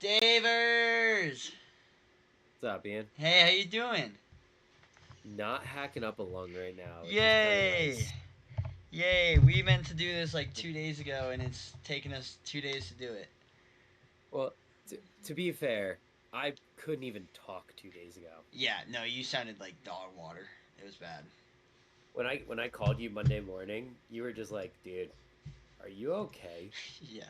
Davers! What's up, Ian? Hey, how you doing? Not hacking up a lung right now, which is kind of Yay! nice. Yay! We meant to do this like 2 days ago, and it's taken us 2 days to do it. Well, to be fair, I couldn't even talk 2 days ago. Yeah, no, you sounded like dog water. It was bad. When I called you Monday morning, you were just like, "Dude, are you okay?" Yeah.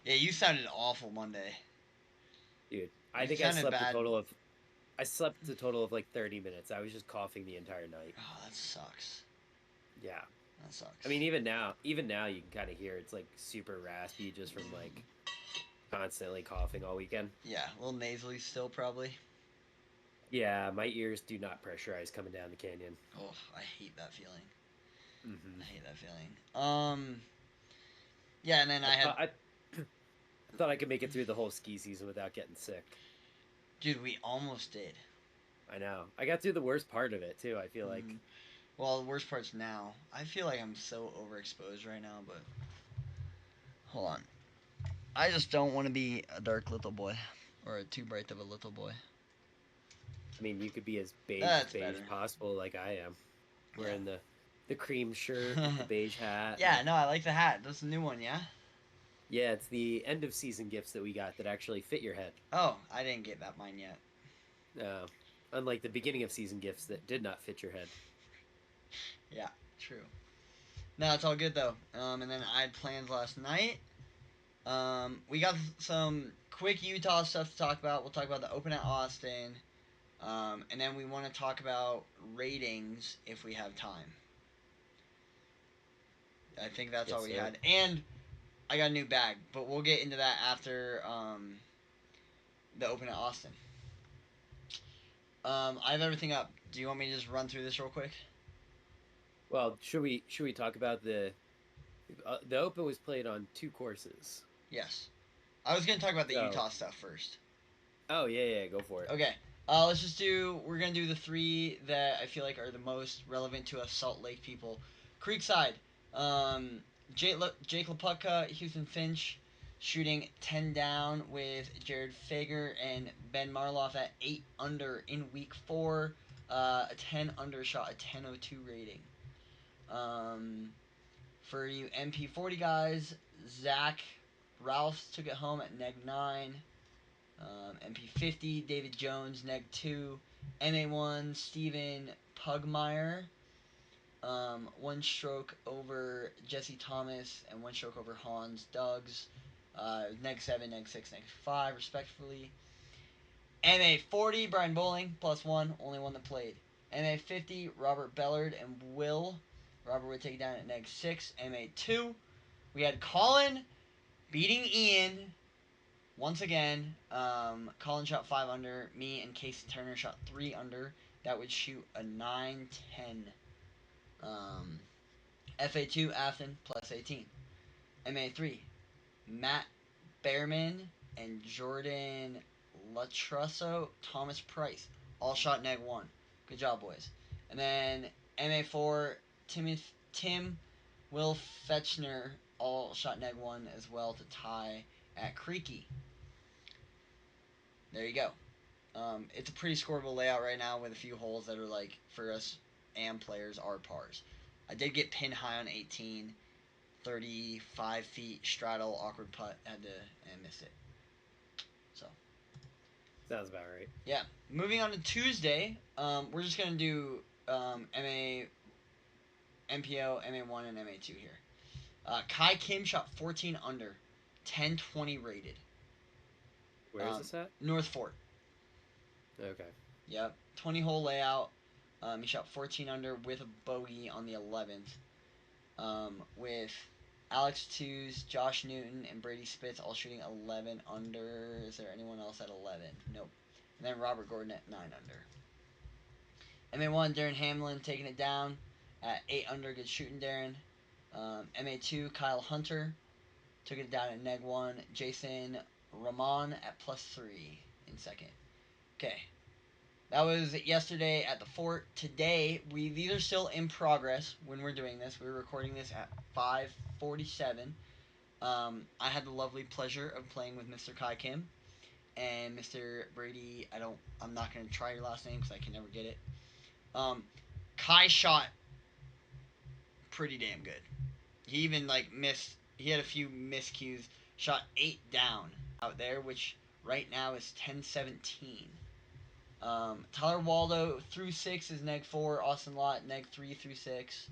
Yeah, you sounded awful Monday. Dude, I You think I sounded slept a bad. total of I slept a total of like 30 minutes. I was just coughing the entire night. Oh, that sucks. Yeah. That I sucks. mean, even now you can kind of hear it's like super raspy just from like constantly coughing all weekend. Yeah, a little nasally still, probably. Yeah, my ears do not pressurize coming down the canyon. Oh, I hate that feeling. hmm I hate that feeling. Yeah, and then I I had, thought I I thought I could make it through the whole ski season without getting sick. dude, we almost did. I know. I got through the worst part of it too. I feel Mm, like Well, the worst part's now. I feel like I'm so overexposed right now, but hold on. I just don't want to be a dark little boy or a too bright of a little boy. I mean you could be as beige as That's beige better. possible like I am. Yeah. Wearing the cream shirt with the beige hat Yeah, and no, I like the hat. That's a new one, yeah? yeah, it's the end of season gifts that we got that actually fit your head. Oh, I didn't get that mine yet. Uh, Unlike the beginning of season gifts that did not fit your head. Yeah, true. No, it's all good though. And then I had plans last night. We got some quick Utah stuff to talk about. We'll talk about the Open at Austin. And then we want to talk about ratings if we have time. I think that's all Yes, we sir. had. And I got a new bag, but we'll get into that after the Open at Austin. I have everything up. Do you want me to just run through this real quick? Well, should we talk about the Open was played on two courses. Yes. I was going to talk about the So, Utah stuff first. oh yeah, go for it. Okay. Let's just do. We're gonna do the three that I feel like are the most relevant to us Salt Lake people. Creekside, um, Jake LaPutka, Houston Finch, shooting 10 down with Jared Fager and Ben Marloff at 8 under in week 4. A 10 under shot, a 10.02 rating. Um, for you MP40 guys, Zach Ralphs took it home at neg 9. MP50, David Jones, neg 2. MA1, Steven Pugmire, one stroke over Jesse Thomas, and one stroke over Hans Duggs. Neg 7, neg 6, neg 5, respectively. MA40, Brian Bowling, plus 1, only one that played. MA50, Robert Bellard and Will. Robert would take it down at neg 6. MA2, we had Colin beating Ian once again. Colin shot 5 under. Me and Casey Turner shot 3 under. That would shoot a 9-10. Um, FA2 Afton plus 18. MA3 Matt Behrman and Jordan Latrusso, Thomas Price all shot neg 1. Good job, boys. And then MA4 Tim Will Fetchner all shot neg 1 as well to tie at Creaky. There you go. It's a pretty scoreable layout right now with a few holes that are like for us AM players are pars. I did get pin high on 18, 35 feet straddle awkward putt had to and missed it. So Sounds about right. yeah, moving on to Tuesday. We're just gonna do MA, MPO, MA1, and MA2 here. Kai Kim shot 14 under, 10-20 rated. Where is this at? North Fort. Okay. Yep, 20 hole layout. He shot 14 under with a bogey on the 11th. With Alex Tews, Josh Newton, and Brady Spitz all shooting 11 under. Is there anyone else at 11? Nope. And then Robert Gordon at 9 under. MA1, Darren Hamlin taking it down at 8 under. Good shooting, Darren. MA2, Kyle Hunter took it down at neg 1. Jason Ramon at plus 3 in second. Okay. That was yesterday at the fort. Today, these are still in progress when we're doing this. We're recording this at 5:47. I had the lovely pleasure of playing with Mr. Kai Kim and Mr. Brady. I'm not gonna try your last name because I can never get it. Kai shot pretty damn good. He even like missed. He had a few miscues. Shot 8 down out there, which right now is 10-17. Tyler Waldo through 6 is neg 4. Austin Lott neg 3 through 6.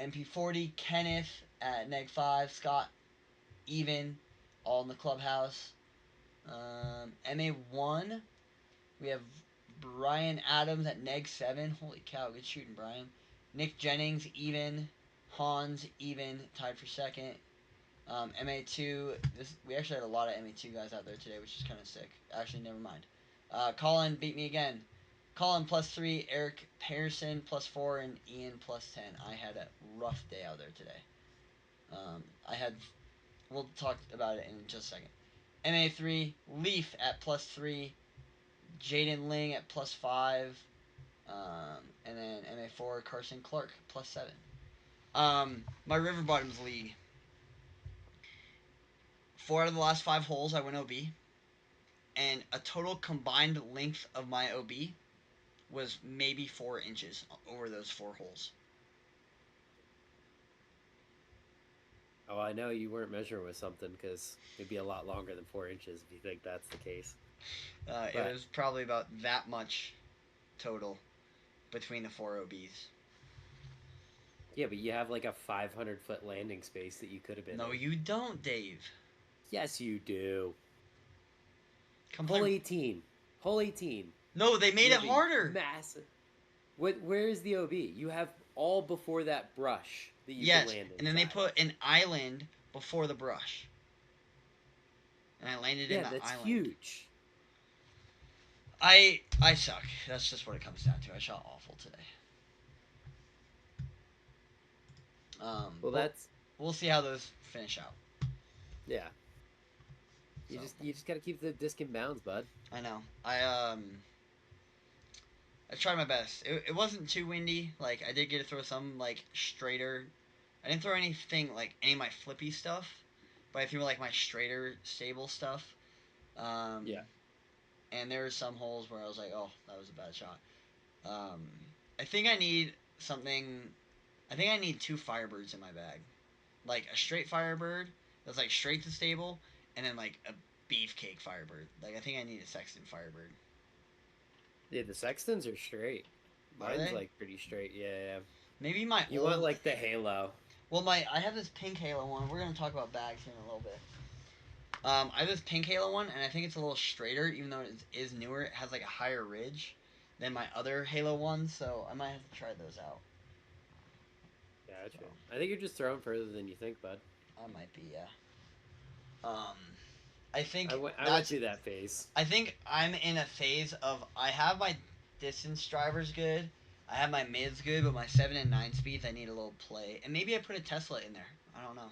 MP40 Kenneth at neg 5. Scott even, all in the clubhouse. MA1 we have Brian Adams at neg 7. Holy cow, good shooting, Brian. Nick Jennings even. Hans even, tied for second. MA2, we actually had a lot of MA2 guys out there today, which is kind of sick. Actually, never mind. Colin beat me again. Colin +3, Eric Pearson +4, and Ian +10. I had a rough day out there today. We'll talk about it in just a second. MA3, Leaf at +3, Jaden Ling at +5, and then MA4, Carson Clark +7. My River Bottoms league. 4 out of the last 5 holes I went OB, and a total combined length of my OB was maybe 4 inches over those 4 holes. Oh, I know you weren't measuring with something, because it'd be a lot longer than 4 inches if you think that's the case. It was probably about that much total between the 4 OBs. Yeah, but you have like a 500-foot landing space that you could have been No, in. you don't, Dave. Yes, you do. Come Hole play. 18. Hole 18. No, they made You it have a harder. Massive. Where is the OB? You have all before that brush that you Yes, can land and then they inside. put an island before the brush. And I landed in the Yeah, that's island. huge. I suck. That's just what it comes down to. I shot awful today. Well, we'll see how those finish out. Yeah. You just gotta keep the disc in bounds, bud. I know. I tried my best. It wasn't too windy. Like, I did get to throw some like straighter. I didn't throw anything like any of my flippy stuff, but I threw like my straighter stable stuff. Yeah. And there were some holes where I was like, oh, that was a bad shot. I think I need something. I think I need 2 Firebirds in my bag, like a straight Firebird that's like straight to stable, and then like a beefcake Firebird. Like, I think I need a Sexton Firebird. Yeah, the Sextons are straight. Are Mine's they? like pretty straight. Yeah. Maybe my You old. want like the Halo. Well, I have this pink Halo one. We're gonna talk about bags here in a little bit. I have this pink Halo one, and I think it's a little straighter, even though it is newer. It has like a higher ridge than my other Halo ones, so I might have to try those out. Gotcha. So. I think you're just throwing further than you think, bud. I might be, yeah. I think I went through that phase. I think I'm in a phase of I have my distance drivers good, I have my mids good, but my 7 and 9 speeds I need a little play, and maybe I put a Tesla in there. I don't know,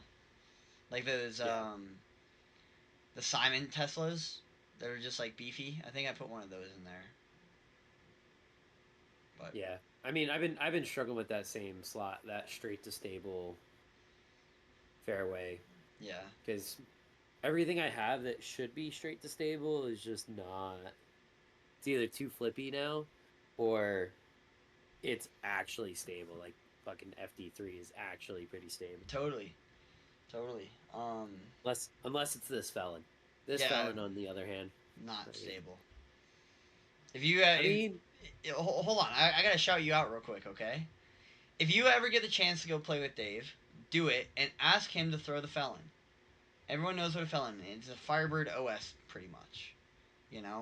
like those the Simon Teslas that are just like beefy. I think I put one of those in there. But yeah, I mean, I've been struggling with that same slot, that straight to stable fairway. Yeah. Because everything I have that should be straight to stable is just not. It's either too flippy now, or it's actually stable. Like fucking FD3 is actually pretty stable. Totally. Unless it's this felon. This felon, on the other hand, not stable. If you, hold on, I gotta shout you out real quick, okay? If you ever get the chance to go play with Dave, do it and ask him to throw the felon. Everyone knows what a felon is. It's a Firebird OS, pretty much,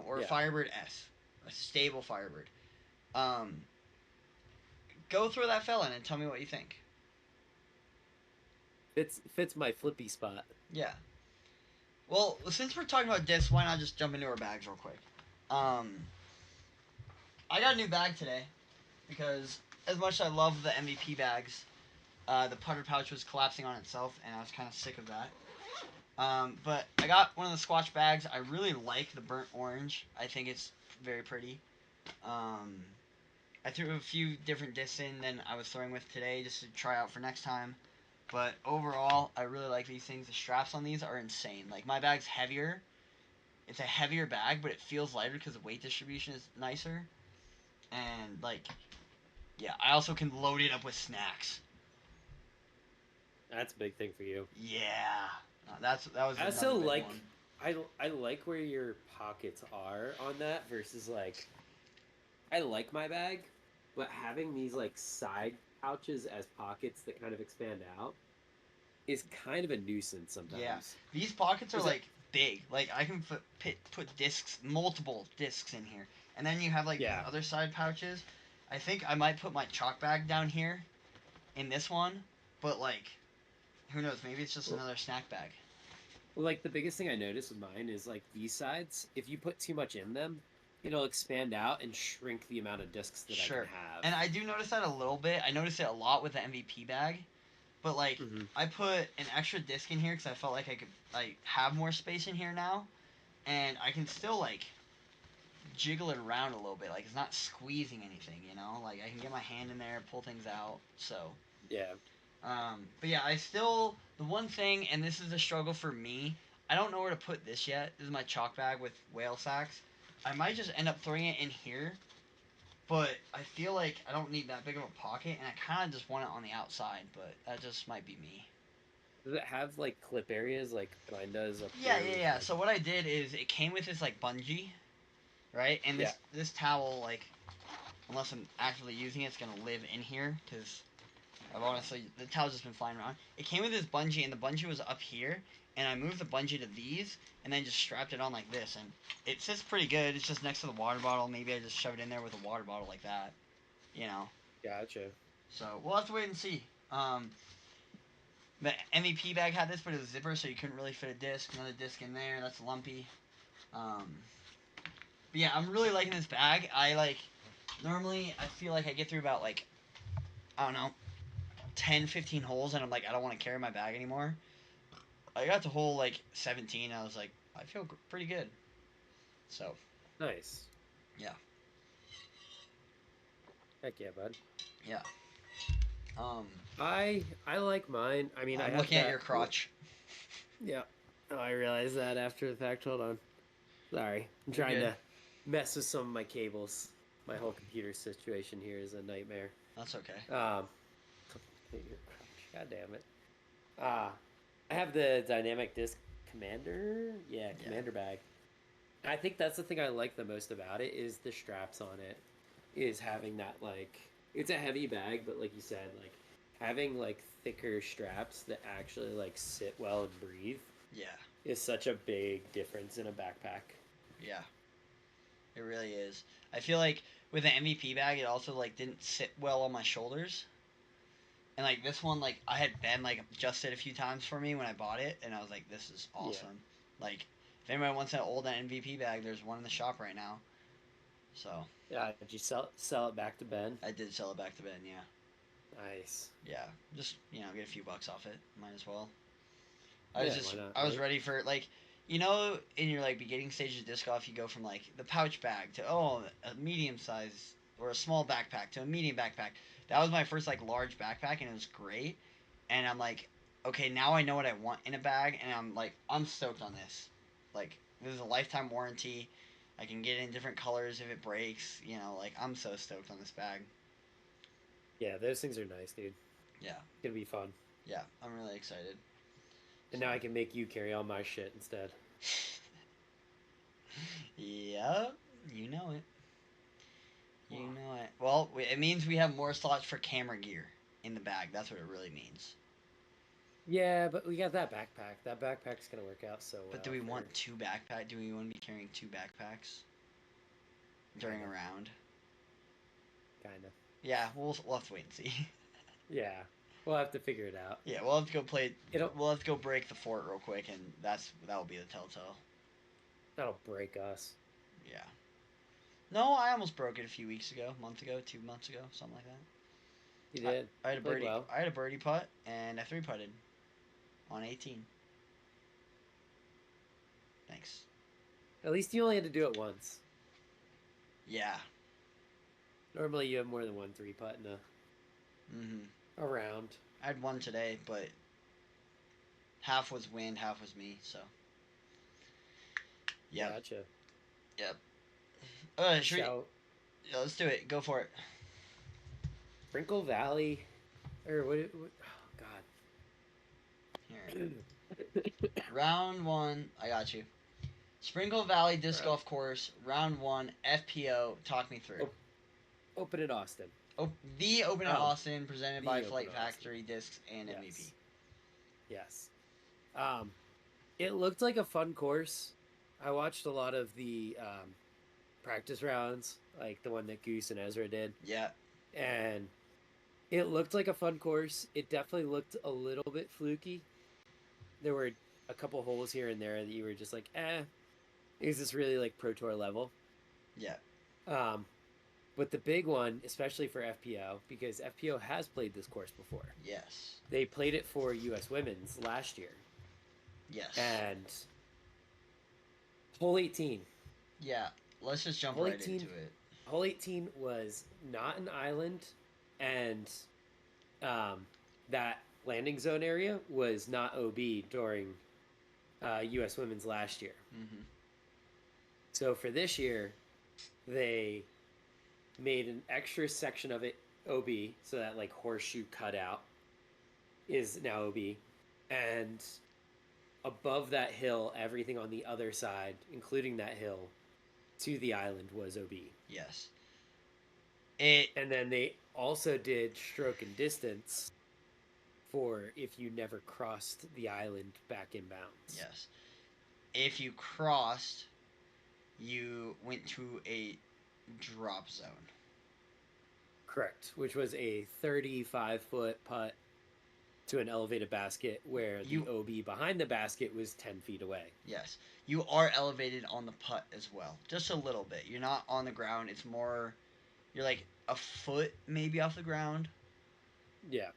or a Firebird S, a stable Firebird. Go throw that felon and tell me what you think. Fits my flippy spot. Yeah. Well, since we're talking about discs, why not just jump into our bags real quick? I got a new bag today because as much as I love the MVP bags, the putter pouch was collapsing on itself, and I was kind of sick of that. But I got one of the Squatch bags. I really like the burnt orange. I think it's very pretty. I threw a few different discs in than I was throwing with today just to try out for next time. But overall, I really like these things. The straps on these are insane. Like my bag's heavier. It's a heavier bag, but it feels lighter because the weight distribution is nicer. And like, yeah, I also can load it up with snacks. That's a big thing for you. Yeah, that was I another also big like one. I like where your pockets are on that versus like I like my bag, but having these like side pouches as pockets that kind of expand out is kind of a nuisance Yeah, sometimes. these pockets are Is that like big. Like I can put discs, multiple discs in here, and then you have like these yeah. other side pouches. I think I might put my chalk bag down here in this one, but like, who knows? Maybe it's just Well, another snack bag. like the biggest thing I noticed with mine is like these sides, if you put too much in them, it'll expand out and shrink the amount of discs that I can Sure. have. And I do notice that a little bit. I notice it a lot with the MVP bag, but like Mm-hmm. I put an extra disc in here because I felt like I could like have more space in here now, and I can still like jiggle it around a little bit. Like it's not squeezing anything, you know. Like I can get my hand in there, pull things out. So, Yeah. but yeah, I still the one thing, and this is a struggle for me. I don't know where to put this yet. This is my chalk bag with whale sacks. I might just end up throwing it in here, but I feel like I don't need that big of a pocket, and I kind of just want it on the outside. But that just might be me. Does it have like clip areas like mine does up Yeah, here yeah, with yeah. my So what I did is it came with this like bungee, right? And yeah. this towel like unless I'm actively using it, it's gonna live in here because I've honestly the towel's just been flying around. It came with this bungee, and the bungee was up here, and I moved the bungee to these, and then just strapped it on like this, and it sits pretty good. It's just next to the water bottle. Maybe I just shove it in there with a water bottle like that, you know. Gotcha. So we'll have to wait and see. The MVP bag had this, but it was zipper, so you couldn't really fit a disc. Another disc in there. That's lumpy. Um, but yeah, I'm really liking this bag. I like normally I feel like I get through about like I don't know 10, 15 holes, and I'm like, I don't want to carry my bag anymore. I got to hole like 17. I was like, I feel pretty good. So, Nice. yeah, Heck yeah, bud. yeah. Um, I like mine. I mean, I I'm have looking at your that. crotch. Yeah. Oh, I realized that after the fact. Hold on. Sorry. I'm You're trying good. to mess with some of my cables. My whole computer situation here is a nightmare. That's okay. God damn it. Uh, I have the Dynamic Disc Commander. Yeah, Yeah, Commander bag. I think that's the thing I like the most about it is the straps on it. Is having that like it's a heavy bag, but like you said, like having like thicker straps that actually like sit well and breathe yeah, is such a big difference in a backpack. yeah. It really is. I feel like with the MVP bag, it also like didn't sit well on my shoulders. And like this one, like I had Ben like adjust it a few times for me when I bought it, and I was like, this is Yeah. awesome. Like if anybody wants an old MVP bag, there's one in the shop right now. So Yeah. Did you sell it back to Ben? I did sell it back to Ben. Yeah, Nice. yeah. Just get a few bucks off it. Might as well. Yeah, why not, I was right? ready for like in your like beginning stages of disc golf, you go from like the pouch bag to a medium size or a small backpack to a medium backpack. That was my first like large backpack, and it was great. And I'm like, okay, now I know what I want in a bag, and I'm stoked on this. Like this is a lifetime warranty. I can get it in different colors if it breaks. Like I'm so stoked on this bag. Yeah, those things are nice, dude. Yeah, It's gonna be fun. yeah, I'm really excited. And So. now I can make you carry all my shit instead. Yep, you know it. You Wow. know it. Well, it means we have more slots for camera gear in the bag. That's what it really means. Yeah, but we got that backpack. That backpack's gonna work out so But do well we for want two backpack? Do we want to be carrying two backpacks during a kinda, round? kinda. Yeah, we'll have to wait and see. Yeah, we'll have to figure it out. Yeah, we'll have to go play. It'll We'll have to go break the fort real quick, and that will be the telltale. that'll break us. Yeah. No, I almost broke it a few weeks ago, a month ago, 2 months ago, something like You that. did. I had You a played birdie. well. I had a birdie putt, and I three putted on 18. Thanks. At least you only had to do it once. Yeah. Normally you have more than one three putt in Mhm. a round. I had one today, but half was wind, half was me. So, yep, Gotcha. yep. Should we? Shall Yeah, let's do it. Go for it. Sprinkle Valley, or what oh Here, God. round one. I got you. Sprinkle Valley Disc Right. Golf Course, round one, FPO. Talk me through. Open at Austin. Oh, the Open at Oh, Austin, presented by the Open Flight at Austin. Factory Discs and MVP. Yes. Yes. Um, it looked like a fun course. I watched a lot of the practice rounds, like the one that Goose and Ezra did, Yeah, and it looked like a fun course. It definitely looked a little bit fluky. There were a couple holes here and there that you were just like, is this really like Pro Tour level? yeah, Um, but the big one, especially for FPO, because FPO has played this course before. yes, They played it for US Women's last year. yes. And hole 18. Yeah, let's just jump Hole right 18 into it. Hole 18 was not an island, and um, that landing zone area was not OB during US Women's last year. Mm-hmm. So for this year, they made an extra section of it OB, so that like horseshoe cutout is now OB, and above that hill, everything on the other side, including that hill, to the island was OB. Yes. It. And then they also did stroke and distance for if you never crossed the island back in bounds. Yes. If you crossed, you went to a drop zone. Correct, which was a 35-foot putt to an elevated basket where the OB behind the basket was 10 feet away. Yes. You are elevated on the putt as well. Just a little bit. You're not on the ground. It's more, you're like a foot maybe off the ground. Yeah.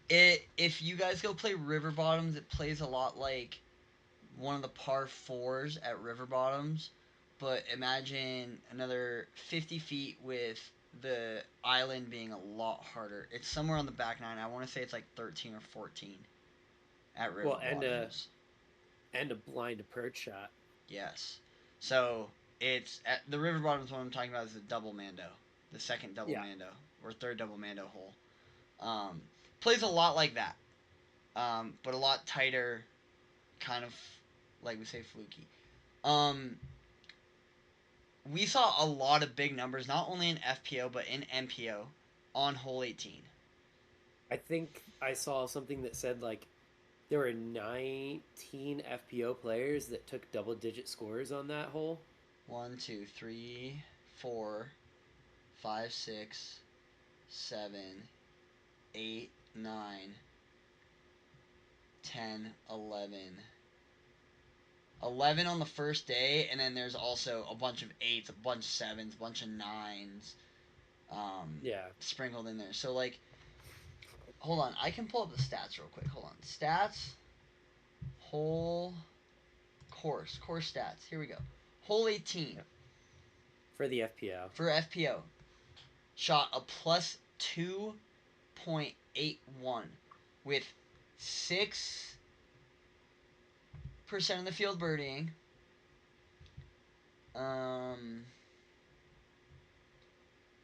If you guys go play River Bottoms, it plays a lot like one of the par fours at River Bottoms, but imagine another 50 feet with the island being a lot harder. It's somewhere on the back nine. I want to say it's like 13 or 14 at River Bottoms. And a blind approach shot. Yes. So it's at the River Bottoms one I'm talking about is the double Mando, the second double Mando or third double Mando hole. Plays a lot like that, but a lot tighter, kind of like we say fluky. We saw a lot of big numbers, not only in FPO but in MPO, on hole 18. I think I saw something that said like there were 19 FPO players that took double-digit scores on that hole. 1, 2, 3, 4, 5, 6, 7, 8, 9, 10, 11. 11 on the first day, and then there's also a bunch of 8s, a bunch of 7s, a bunch of 9s sprinkled in there. So, like, hold on. I can pull up the stats real quick. Hold on. Stats, hole, course stats. Here we go. Hole 18. For the FPO. For FPO. Shot a plus 2.81 with 6% of the field birdieing.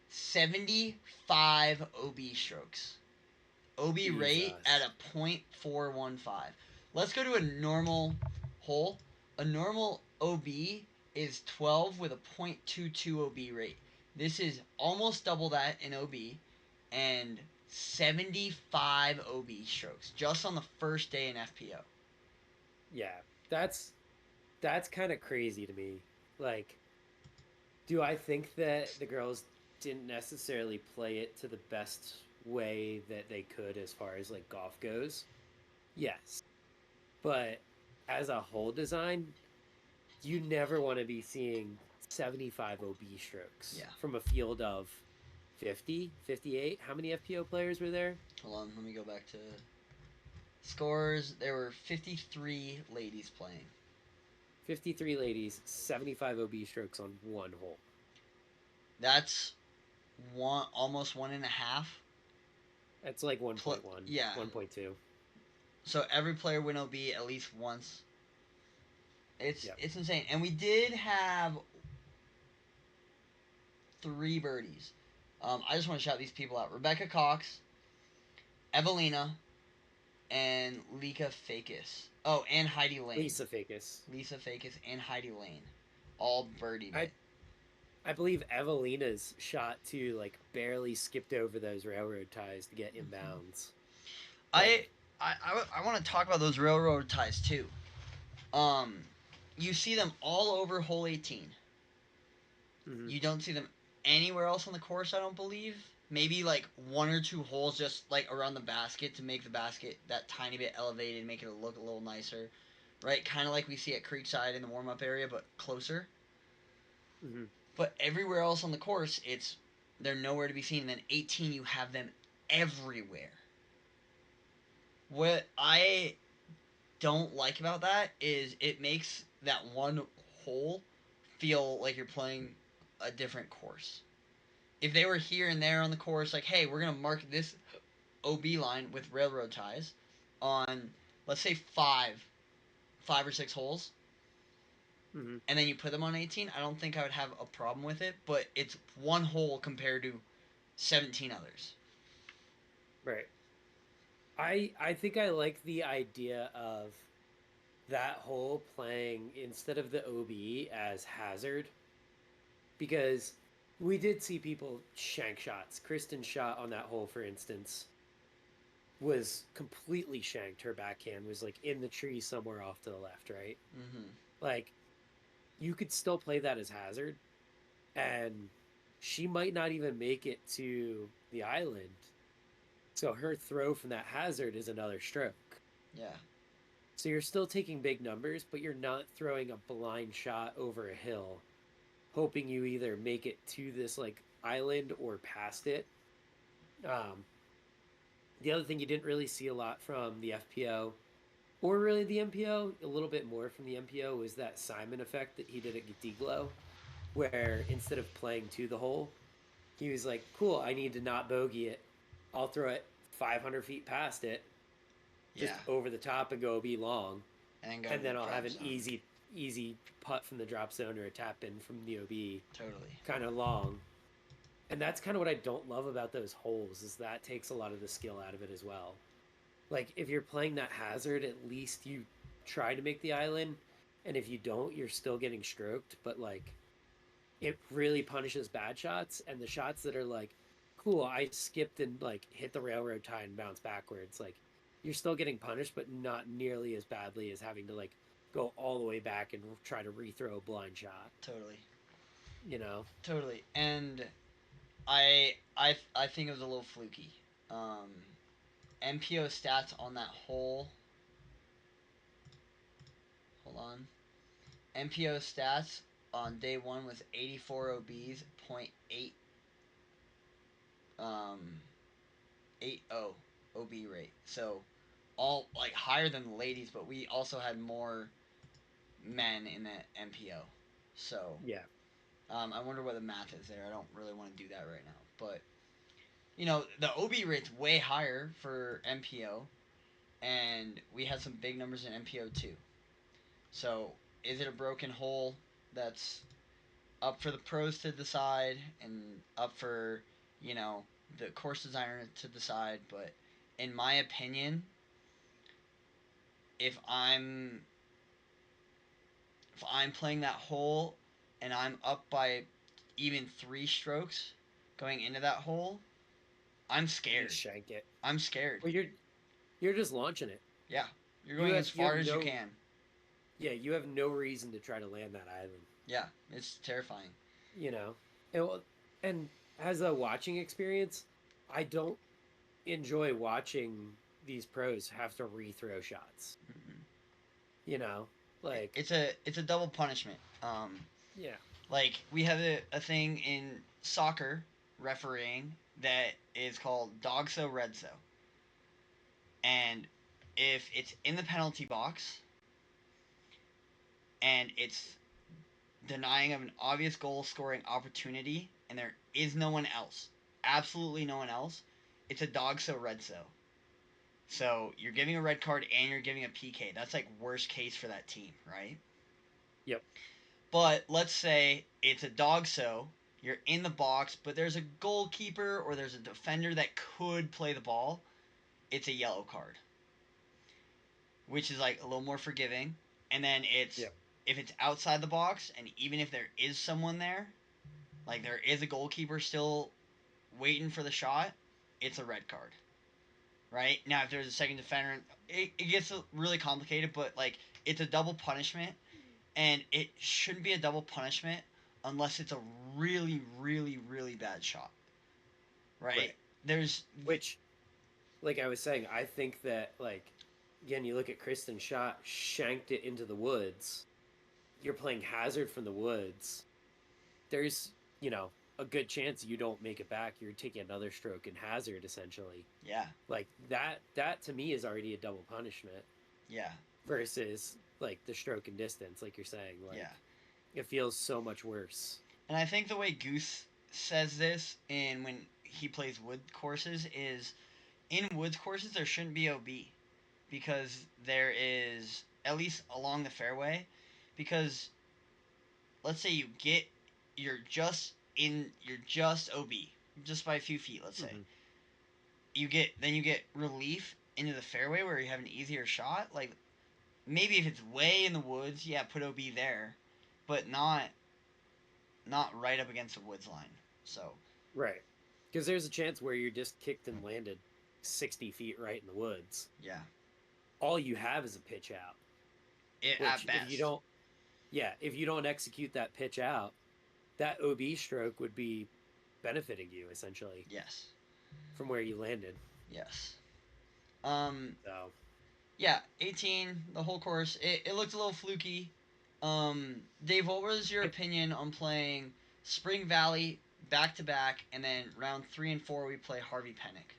75 OB strokes. OB Jesus. rate at a .415. Let's go to a normal hole. A normal OB is 12 with a .22 OB rate. This is almost double that in OB and 75 OB strokes just on the first day in FPO. Yeah, that's kind of crazy to me. Like, do I think that the girls didn't necessarily play it to the best way that they could as far as like golf goes? Yes. But as a whole design, you never want to be seeing 75 OB strokes from a field of 50, 58. How many FPO players were there? Hold on, let me go back to scores. There were 53 ladies playing. 53 ladies, 75 OB strokes on one hole. That's almost 1.5 It's like 1.1, Yeah. 1.2. So every player win OB at least once. It's Yep. it's insane. And we did have 3 birdies. I just want to shout these people out: Rebecca Cox, Evelina, and Lika Fakis. Oh, and Heidi Lane. Lisa Fakis. Lisa Fakis and Heidi Lane, all birdied I it. I believe Evelina's shot too, like barely skipped over those railroad ties to get inbounds. Like, I want to talk about those railroad ties too. Um, you see them all over hole 18. mm-hmm. You don't see them anywhere else on the course, I don't believe. Maybe like 1 or 2 holes just like around the basket to make the basket that tiny bit elevated, make it look a little nicer. Right? Kind of like we see at Creekside in the warm up area, but closer. Mm-hmm. But everywhere else on the course, they're nowhere to be seen. And then 18, you have them everywhere. What I don't like about that is it makes that one hole feel like you're playing a different course. If they were here and there on the course, like, hey, we're gonna mark this OB line with railroad ties on, let's say five or six holes, Mm-hmm. and then you put them on 18, I don't think I would have a problem with it. But it's one hole compared to 17 others. Right. I think I like the idea of that hole playing instead of the OB as hazard, because we did see people shank shots. Kristen's shot on that hole, for instance, was completely shanked. Her backhand was like in the tree somewhere off to the left, right? Mm-hmm. Like, you could still play that as hazard, and she might not even make it to the island. So her throw from that hazard is another stroke. Yeah. So you're still taking big numbers, but you're not throwing a blind shot over a hill, hoping you either make it to this like island or past it. Um, the other thing you didn't really see a lot from the FPO, or really the MPO, a little bit more from the MPO, was that Simon effect that he did at Deaglow, where instead of playing to the hole, he was like, "Cool, I need to not bogey it. I'll throw it 500 feet past it, just Yeah. over the top and go be long, And then go and to the then I'll have drop an zone. easy putt from the drop zone or a tap in from the OB, Totally. kind of long." And that's kind of what I don't love about those holes, is that takes a lot of the skill out of it as well. Like, if you're playing that hazard, at least you try to make the island, and if you don't, you're still getting stroked. But like, it really punishes bad shots, and the shots that are like, cool, I skipped and like hit the railroad tie and bounce backwards, like, you're still getting punished, but not nearly as badly as having to like go all the way back and try to rethrow a blind shot, Totally. you know? Totally. And I think it was a little fluky. Um, MPO stats on that hole. Hold on. MPO stats on day one was 84 OBs, .8 80 OB rate. So all like higher than the ladies, but we also had more men in the MPO. So Yeah. I wonder what the math is there. I don't really want to do that right now, but the OB rate's way higher for MPO, and we had some big numbers in MPO too. So is it a broken hole that's up for the pros to decide and up for the course designer to decide? But in my opinion, if I'm if I'm playing that hole and I'm up by even 3 strokes going into that hole, I'm You scared. just shank it. I'm scared. Well, you're just launching it. Yeah, you're You going have as far as you no can. Yeah, you have no reason to try to land that island. Yeah, it's terrifying. You know, and, and as a watching experience, I don't enjoy watching these pros have to rethrow shots. Mm-mm. You know, like, It's a double punishment. yeah, Like we have a thing in soccer refereeing that is called dog so red so, and if it's in the penalty box and it's denying of an obvious goal scoring opportunity and there is no one else, absolutely no one else, it's a dog so red so. So you're giving a red card and you're giving a PK. That's like worst case for that team, right? Yep. But let's say it's a dog so, you're in the box, but there's a goalkeeper or there's a defender that could play the ball. It's a yellow card, which is like a little more forgiving. And then it's Yep. if it's outside the box and even if there is someone there, like there is a goalkeeper still waiting for the shot, it's a red card. Right? Now if there's a second defender, it gets really complicated, but like it's a double punishment and it shouldn't be a double punishment unless it's a really, really, really bad shot. Right? Right. There's Which, like I was saying, I think that, like, again, you look at Kristen Schott, shanked it into the woods. You're playing Hazard from the woods. There's, a good chance you don't make it back. You're taking another stroke in Hazard, essentially. yeah, Like, that to me is already a double punishment yeah, versus, like, the stroke and distance, like you're saying. Like, yeah. it feels so much worse. And I think the way Goose says this in when he plays wood courses is in woods courses there shouldn't be OB because there is at least along the fairway because let's say you're just OB just by a few feet, let's say. Mm-hmm. You get relief into the fairway where you have an easier shot. Like maybe if it's way in the woods, yeah, put OB there, but not right up against the woods line. So Right. Because there's a chance where you're just kicked and landed 60 feet right in the woods. yeah, All you have is a pitch out. at Which, best. if you don't execute that pitch out, that OB stroke would be benefiting you, essentially, Yes, from where you landed. yes. So, Yeah, 18, the whole course. It looked a little fluky. Dave, what was your opinion on playing Spring Valley back to back, and then round 3 and 4 we play Harvey Pennick?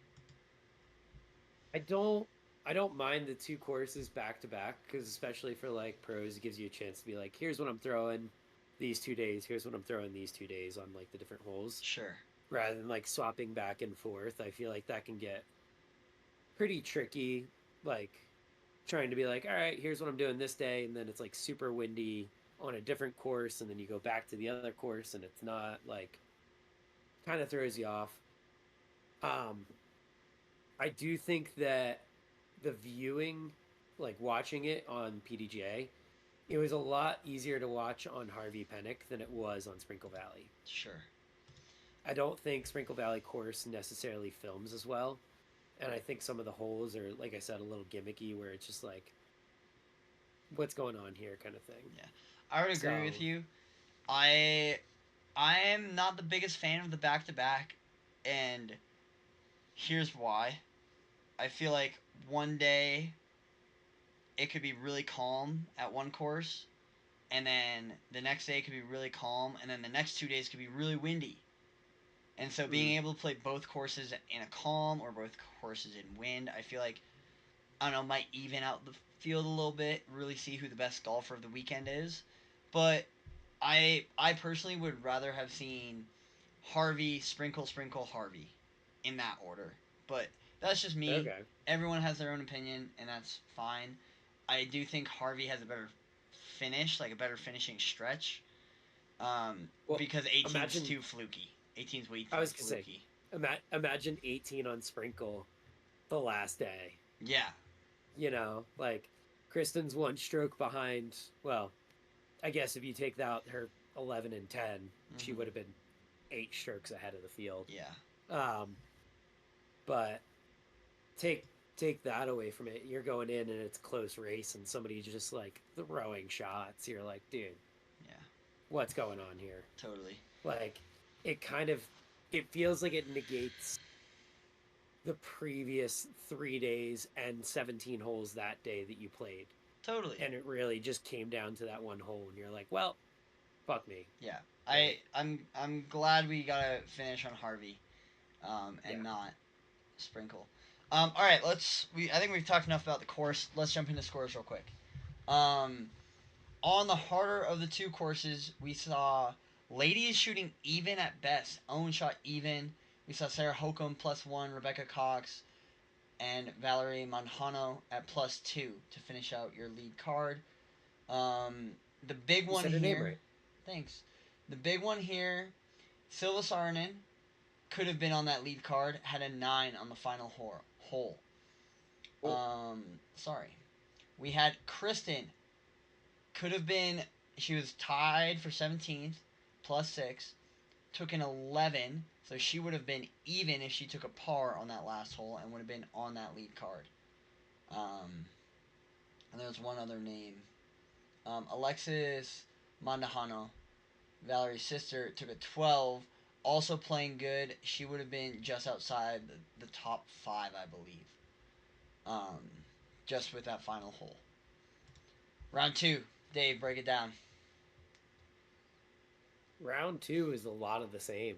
I don't mind the two courses back to back because especially for like pros, it gives you a chance to be like, here's what I'm throwing these 2 days. Here's what I'm throwing these 2 days on like the different holes, Sure. rather than like swapping back and forth. I feel like that can get pretty tricky. Like trying to be like, all right, here's what I'm doing this day, and then it's like super windy on a different course, and then you go back to the other course, and it's not like kind of throws you off. Um, I do think that the viewing, like watching it on PDGA, it was a lot easier to watch on Harvey Pennick than it was on Sprinkle Valley. Sure. I don't think Sprinkle Valley course necessarily films as well. And I think some of the holes are, like I said, a little gimmicky where it's just like, what's going on here kind of thing. Yeah. I would agree with you. I am not the biggest fan of the back to back, and here's why. I feel like one day it could be really calm at one course, and then the next day it could be really calm, and then the next 2 days could be really windy. And so being able to play both courses in a calm or both courses in wind, I feel like, I don't know, might even out the field a little bit, really see who the best golfer of the weekend is. But I personally would rather have seen Harvey, Sprinkle, Sprinkle, Harvey in that order. But that's just me. Okay. Everyone has their own opinion, and that's fine. I do think Harvey has a better finish, like a better finishing stretch, because 18's too fluky. 18's way too I was gonna fluky. say, imagine 18 on Sprinkle the last day. Yeah. Like Kristen's one stroke behind. Well, I guess if you take out her 11 and 10, she would have been 8 strokes ahead of the field. Yeah. But take that away from it. You're going in and it's a close race and somebody's just like throwing shots. You're like, dude, yeah, what's going on here? Totally. Like it feels like it negates the previous 3 days and 17 holes that day that you played. Totally. And it really just came down to that one hole and you're like, well, fuck me. Yeah. I'm glad we got to finish on Harvey and not Sprinkle. All right, I think we've talked enough about the course. Let's jump into scores real quick. On the harder of the two courses, we saw ladies shooting even at best. Owen shot even. We saw Sarah Hokum +1, Rebecca Cox, and Valerie Manjano at +2 to finish out your lead card. The big You one said her name here. right. Thanks. The big one here. Silva Saarinen could have been on that lead card. Had a 9 on the final hole. Cool. Sorry. We had Kristen. Could have been. She was tied for 17th, +6. Took an 11, so she would have been even if she took a par on that last hole and would have been on that lead card. And there's one other name. Alexis Mandahano, Valerie's sister, took a 12, also playing good. She would have been just outside the top 5, I believe. Just with that final hole. Round 2. Dave, break it down. Round 2 is a lot of the same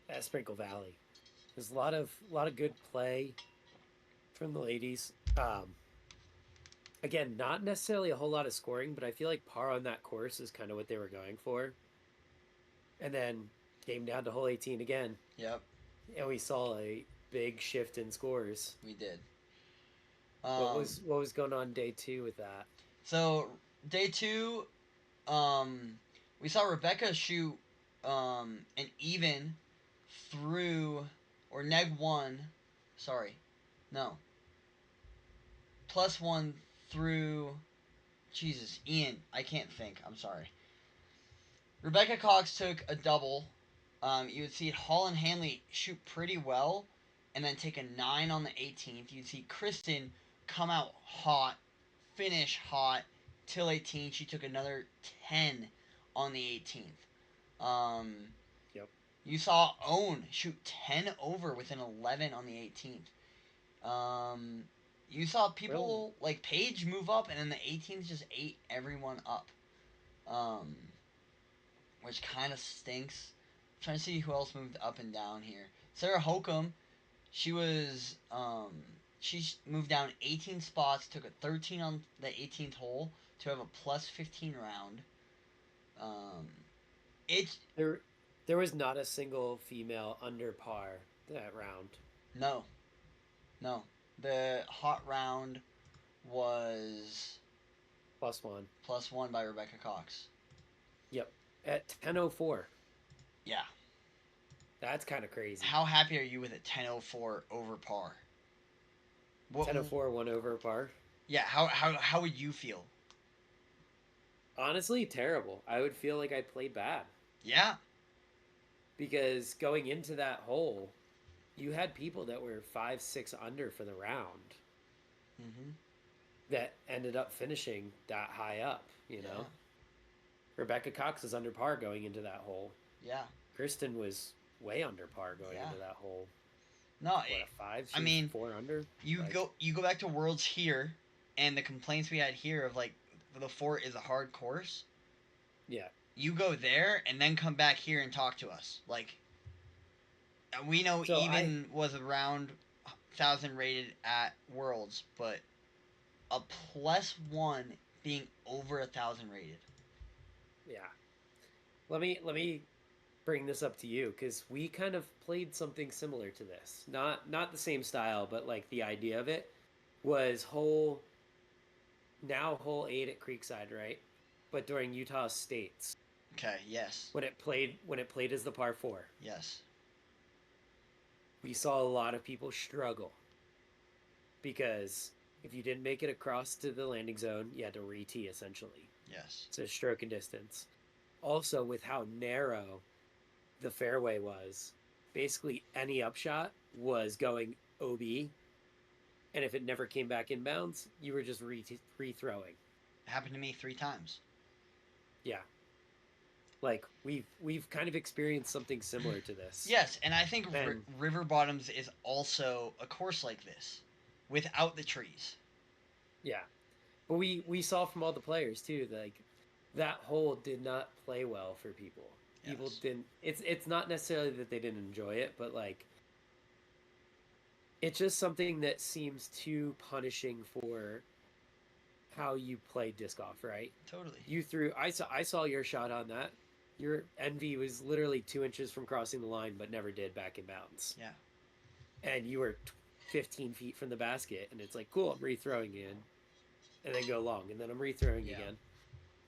at Sprinkle Valley. There's a lot of good play from the ladies. Again, not necessarily a whole lot of scoring, but I feel like par on that course is kind of what they were going for. And then came down to hole 18 again. Yep. And we saw a big shift in scores. We did. What was going on day 2 with that? So day 2, we saw Rebecca shoot an even through or -1. Sorry, no. +1 through. Jesus, Ian, I can't think. I'm sorry. Rebecca Cox took a double. You would see Holland Hanley shoot pretty well, and then take a 9 on the 18th. You'd see Kristen come out hot, finish hot till 18. She took another 10 on the 18th. Yep. You saw Owen shoot 10 over with an 11 on the 18th. You saw people like Paige move up, and then the 18th just ate everyone up. Which kind of stinks. I'm trying to see who else moved up and down here. Sarah Hokum, she was she moved down 18 spots, took a 13 on the 18th hole to have a +15 round. There was not a single female under par that round. No. The hot round was +1. +1 by Rebecca Cox. Yep. At 10:04. Yeah. That's kind of crazy. How happy are you with a 10:04 over par? 10:04 1 over par. Yeah. How would you feel? Honestly, terrible. I would feel like I played bad. Yeah. Because going into that hole, you had people that were 5-6 under for the round. Mm-hmm. That ended up finishing that high up, you know? Yeah. Rebecca Cox was under par going into that hole. Yeah. Kristen was way under par going into that hole. No, what, a 5? I mean, 4 under. You go back to Worlds here, and the complaints we had here of like the fort is a hard course. Yeah. You go there and then come back here and talk to us. Like, we know So was around 1,000 rated at Worlds, but a +1 being over 1,000 rated. Yeah. Let me bring this up to you, because we kind of played something similar to this. Not the same style, but like the idea of it was hole 8 at Creekside, right? But during Utah States. Okay, yes. When it played as the par 4. Yes. We saw a lot of people struggle. Because if you didn't make it across to the landing zone, you had to re-tee essentially. Yes. So stroke and distance. Also, with how narrow the fairway was, basically any upshot was going OB, and if it never came back inbounds, you were just re-throwing. It happened to me 3 times. Yeah. Like, we've kind of experienced something similar to this. Yes, and I think River Bottoms is also a course like this, without the trees. Yeah. But we saw from all the players, too, like, that hole did not play well for people. Yes. People didn't... It's not necessarily that they didn't enjoy it, but, like, it's just something that seems too punishing for how you play disc golf, right? Totally. I saw your shot on that. Your envy was literally 2 inches from crossing the line, but never did back in bounds. Yeah. And you were 15 feet from the basket, and it's like, cool, I'm rethrowing again, and then go long, and then I'm rethrowing Yeah. again,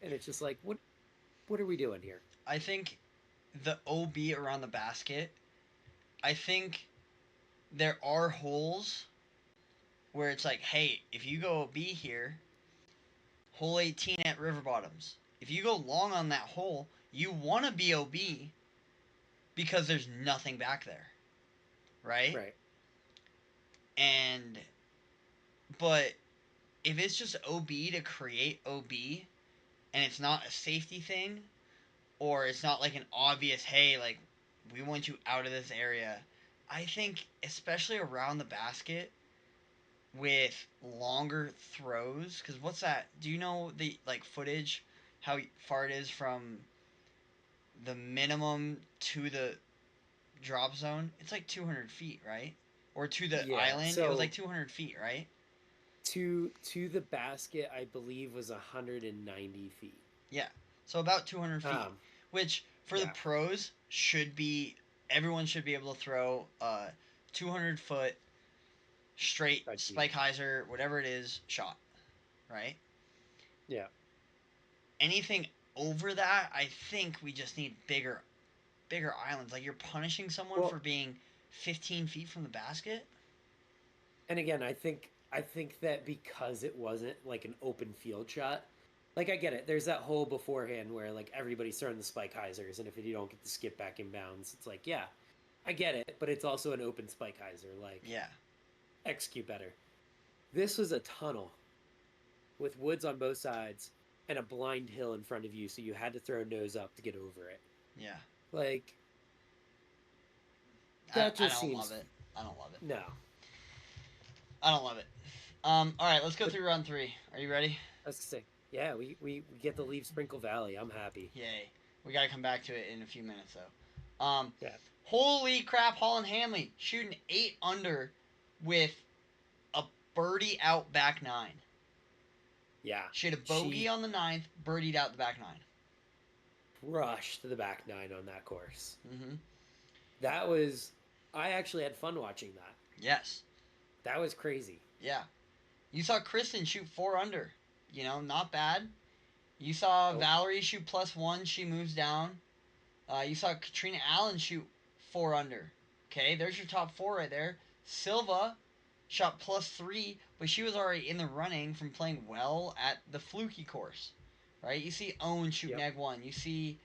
and it's just like, what are we doing here? I think the OB around the basket, I think there are holes where it's like, hey, if you go OB here, hole 18 at River Bottoms, if you go long on that hole, you want to be OB because there's nothing back there, right? Right. And, but if it's just OB to create OB and it's not a safety thing, or it's not like an obvious, hey, like, we want you out of this area, I think, especially around the basket, with longer throws, because what's that? Do you know the like footage, how far it is from the minimum to the drop zone? It's like 200 feet, right? Or to the Yeah. island, it was So like 200 feet, right? to the basket, I believe was 190 feet. Yeah, so about 200 feet, Um, which for the yeah. pros should be, everyone should be able to throw a 200-foot straight I'd be, spike hyzer, whatever it is, shot, right? yeah. Anything over that, I think we just need bigger islands. Like, you're punishing someone for Well, being 15 feet from the basket. and again, I think that because it wasn't like an open field shot, like I get it. There's that hole beforehand where like everybody's throwing the spike hyzers, and if you don't get the skip back in bounds, it's like, yeah, I get it, but it's also an open spike hyzer. Like, Yeah, execute better. This was a tunnel with woods on both sides and a blind hill in front of you, so you had to throw nose up to get over it. yeah. Like, I, that I just don't love seems it. I don't love it. no. I don't love it. All right, let's go But through round three. Are you ready? I was gonna say, yeah, we get to leave Sprinkle Valley. I'm happy. Yay. We got to come back to it in a few minutes, though. Yeah. Holy crap, Holland Hanley shooting 8 under with a birdie out back nine. Yeah. She had a bogey She on the ninth, birdied out the back nine. rushed the back nine on that course. Mm-hmm. That was, I actually had fun watching that. Yes. That was crazy. Yeah. You saw Kristen shoot 4 under. You know, not bad. You saw Nope. Valerie shoot +1. She moves down. You saw Katrina Allen shoot 4 under. Okay, there's your top 4 right there. Silva shot +3, but she was already in the running from playing well at the Fluky course. Right? You see Owen shoot Yep. neg 1. You see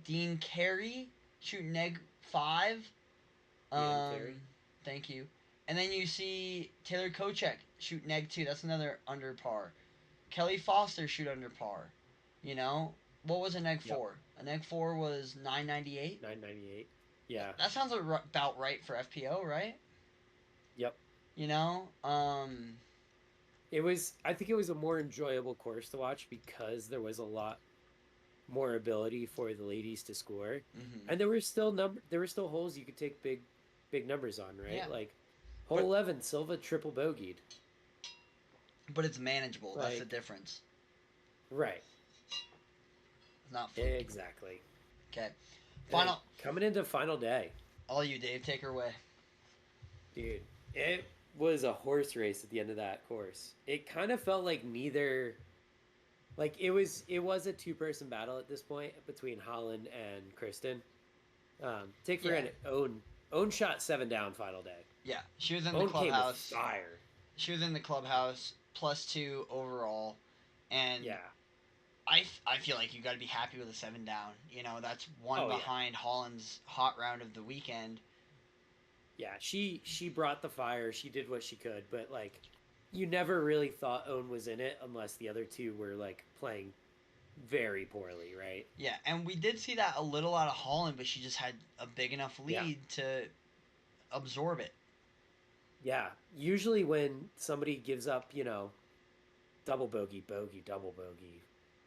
Dean Carey shoot neg 5. Carey. Thank you. And then you see Taylor Kochek shoot neg 2. That's another under par. Kelly Foster shoot under par. You know, what was a neg 4? A neg 4 was 998. 998. Yeah. That sounds about right for FPO, right? Yep. You know, It was. I think it was a more enjoyable course to watch because there was a lot more ability for the ladies to score, mm-hmm. and there were still holes you could take big numbers on, right? Yeah. Like hole 11, Silva triple bogeyed. But it's manageable. Like, that's the difference. Right. It's not fluky. Exactly. Okay. Final. Coming into final day. All you, Dave. Take her away. Dude, it was a horse race at the end of that course. It kind of felt like neither. Like it was a 2-person battle at this point between Holland and Kristen. Take for granted, Own shot 7 down final day. Yeah, she was in Own the clubhouse. came with fire. She was in the clubhouse, +2 overall, and Yeah. I feel like you got to be happy with a 7 down. You know, that's one behind Holland's hot round of the weekend. Yeah, she brought the fire. She did what she could, but like, you never really thought Own was in it unless the other two were like playing very poorly, right? Yeah, and we did see that a little out of Holland, but she just had a big enough lead to absorb it. Yeah, usually when somebody gives up, double bogey, double bogey,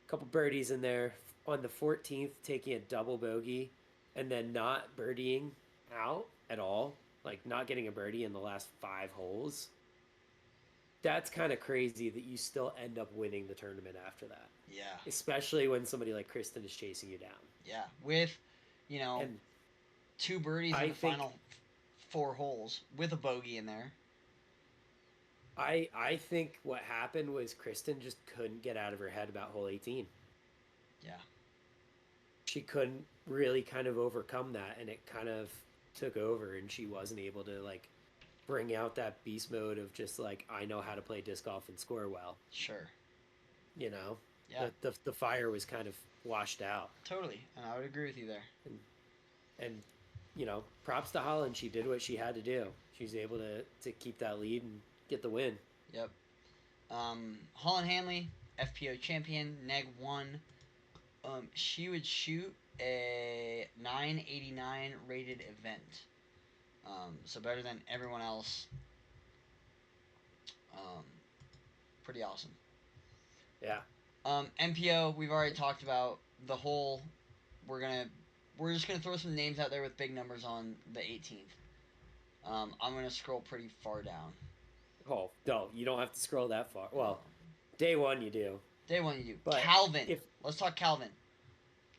a couple birdies in there on the 14th, taking a double bogey, and then not birdieing out at all, like not getting a birdie in the last 5 holes. that's kind of crazy that you still end up winning the tournament after that, Yeah. especially when somebody like Kristen is chasing you down. Yeah. With, you know, And two birdies in I the think final four holes with a bogey in there. I think what happened was Kristen just couldn't get out of her head about hole 18. Yeah. She couldn't really kind of overcome that, and it kind of took over, and she wasn't able to like bring out that beast mode of just like, I know how to play disc golf and score well. Sure. You know, Yeah. the fire was kind of washed out. Totally. And I would agree with you there. And you know, props to Holland. She did what she had to do. She was able to keep that lead and get the win. Yep. Holland Hanley, FPO champion, neg 1. She would shoot a 989 rated event. So better than everyone else. Um, Pretty awesome. Yeah. MPO, we've already talked about the whole. We're just gonna throw some names out there with big numbers on the 18th. I'm gonna scroll pretty far down. Oh no, you don't have to scroll that far. Well, day one you do. Day one you do. But Calvin. if Let's talk Calvin.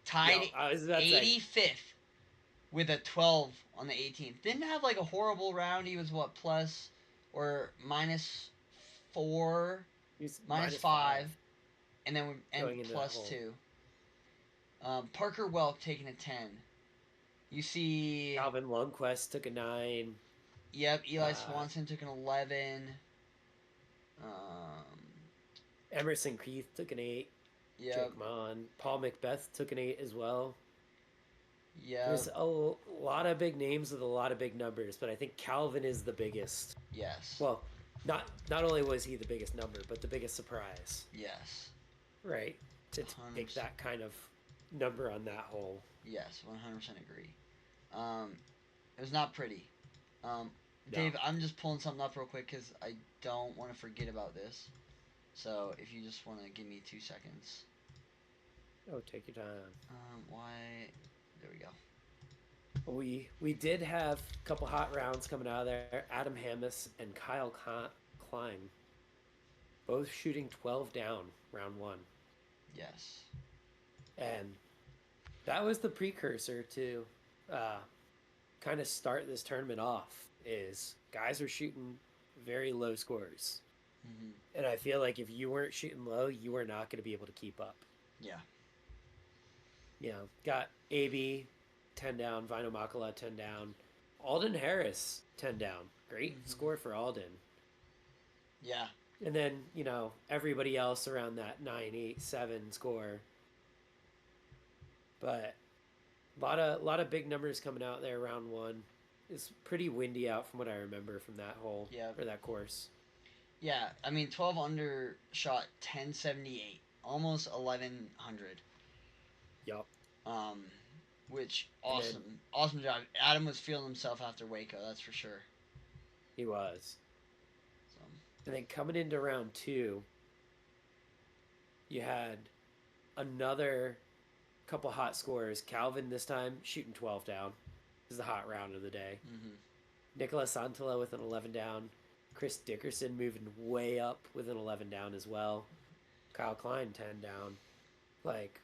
Tied I was about to say, 85th with a 12 on the 18th. Didn't have like a horrible round. He was what, plus or minus 4, he's minus 5, and then plus 2. Parker Welk taking a 10. You see Calvin Lundquist took a 9. Yep, Eli Swanson took an 11. Emerson Keith took an 8. Yep. Jake Mon. Paul Macbeth took an 8 as well. Yeah. There's a lot of big names with a lot of big numbers, but I think Calvin is the biggest. Yes. Well, not only was he the biggest number, but the biggest surprise. Yes. Right. To take that kind of number on that hole. Yes, 100% agree. It was not pretty. No. Dave, I'm just pulling something up real quick because I don't want to forget about this. So if you just want to give me 2 seconds. Oh, take your time. Why? There we go. We did have a couple hot rounds coming out of there. Adam Hammis and Kyle Klein, both shooting 12 down round 1. Yes. And that was the precursor to kind of start this tournament off. Is guys are shooting very low scores. Mm-hmm. And I feel like if you weren't shooting low, you were not going to be able to keep up. Yeah. You know, got AB 10 down, Vino Makala 10 down, Alden Harris 10 down. Great score for Alden. Yeah. And then, you know, everybody else around that 9-8-7 score. But a lot of big numbers coming out there round 1. It's pretty windy out from what I remember from that hole or that course. Yeah, I mean 12 under shot 1078, almost 1100. Yup. Which awesome job. Adam was feeling himself after Waco, that's for sure. He was. So. And then coming into round 2, you had another couple hot scores. Calvin this time shooting 12 down. This is the hot round of the day. Mm-hmm. Nicholas Santala with an 11 down. Chris Dickerson moving way up with an 11 down as well. Kyle Klein 10 down. Like,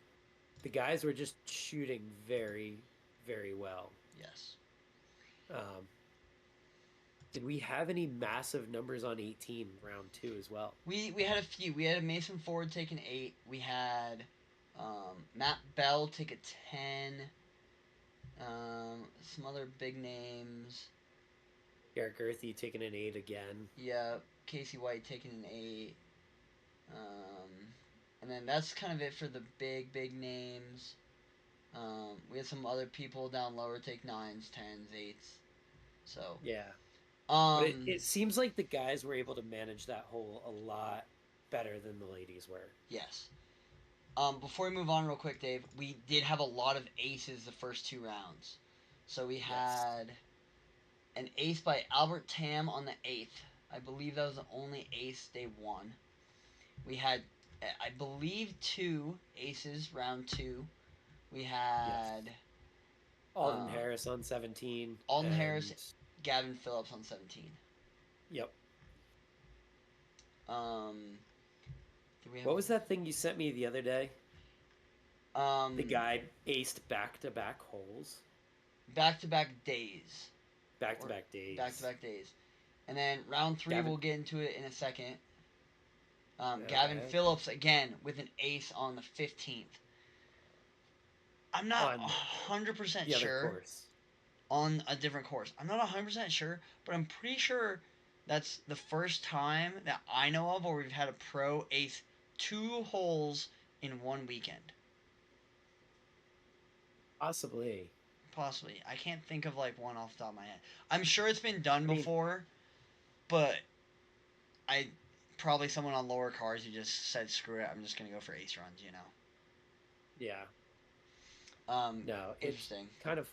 the guys were just shooting very, very well. Yes. Did we have any massive numbers on 18 round 2 as well? We had a few. We had a Mason Ford take an 8. We had Matt Bell take a 10. Some other big names. Garrett Gerthy taking an 8 again. Yeah, Casey White taking an 8. And then that's kind of it for the big names. We had some other people down lower take 9s, 10s, 8s. So yeah. But it seems like the guys were able to manage that hole a lot better than the ladies were. Yes. Before we move on real quick, Dave, we did have a lot of aces the first 2 rounds. So we had an ace by Albert Tam on the 8th. I believe that was the only ace they won. We had, I believe, 2 aces round 2. We had Alden Harris on 17. Alden Harris, Gavin Phillips on 17. Yep. Do we have What was that thing you sent me the other day? The um guy aced back-to-back holes, back-to-back days or back-to-back days. back-to-back days, and then round three Gavin. we'll get into it in a second. Gavin Okay. Phillips again with an ace on the 15th. I'm not On 100% the other sure course. on a different course. I'm not 100% sure, but I'm pretty sure that's the first time that I know of where we've had a pro ace 2 holes in one weekend. Possibly. Possibly. I can't think of like one off the top of my head. I'm sure it's been done I mean, before, but I probably someone on lower cards who just said screw it. I'm just gonna go for ace runs. yeah. No, it's Interesting. kind of,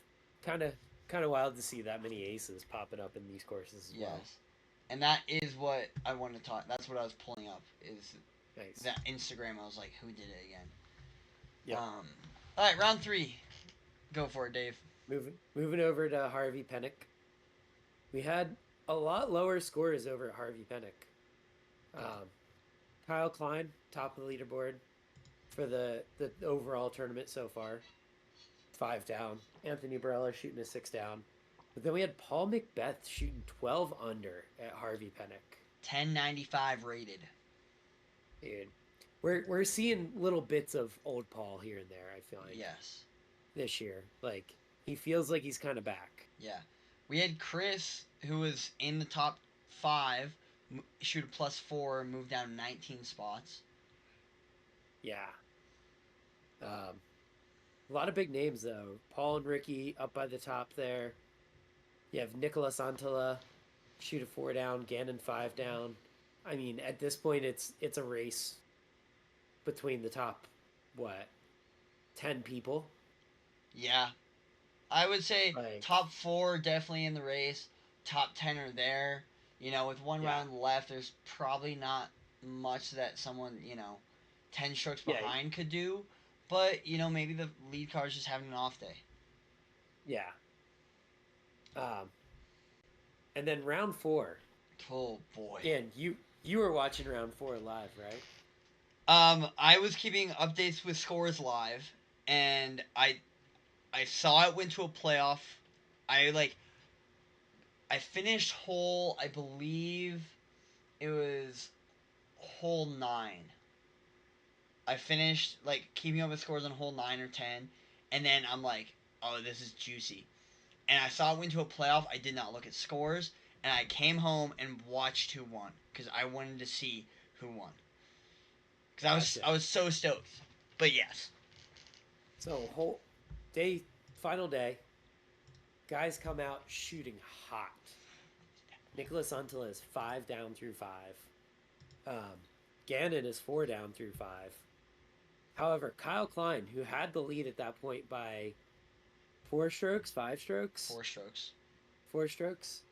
kind of, kind of wild to see that many aces popping up in these courses as well. Yes, and that is what I wanted to talk. That's what I was pulling up is Nice. that Instagram. I was like, who did it again? Yep. All right, round three. Go for it, Dave. Moving over to Harvey Penick. We had a lot lower scores over at Harvey Penick. Kyle Klein, top of the leaderboard for the overall tournament so far. 5 down. Anthony Barella shooting a 6 down. But then we had Paul McBeth shooting 12 under at Harvey Penick. 1095 rated. Dude, we're seeing little bits of old Paul here and there, I feel like. Yes. This year. Like, he feels like he's kind of back. Yeah. We had Chris, who was in the top 5, shoot a +4, move down 19 spots. Yeah. A lot of big names, though. Paul and Ricky up by the top there. You have Nicolas Antala, shoot a 4 down, Gannon 5 down. I mean, at this point, it's a race between the top, 10 people? Yeah. I would say Like, top 4 definitely in the race. Top 10 are there. With one yeah. round left, there's probably not much that someone, 10 strokes Yeah. behind could do. But, maybe the lead car is just having an off day. Yeah. And then round 4. Oh, boy. And you were watching round 4 live, right? I was keeping updates with scores live, and I saw it went to a playoff. I finished hole, I believe it was hole 9. I finished keeping up with scores on hole 9 or 10, and then I'm like, oh, this is juicy. And I saw it went to a playoff. I did not look at scores, and I came home and watched who won because I wanted to see who won. Because I was so stoked. But yes. So final day, guys come out shooting hot. Nicolas Antala is 5 down through 5. Gannon is 4 down through 5. However, Kyle Klein, who had the lead at that point by 4 strokes, 5 strokes, 4 strokes. 4 strokes.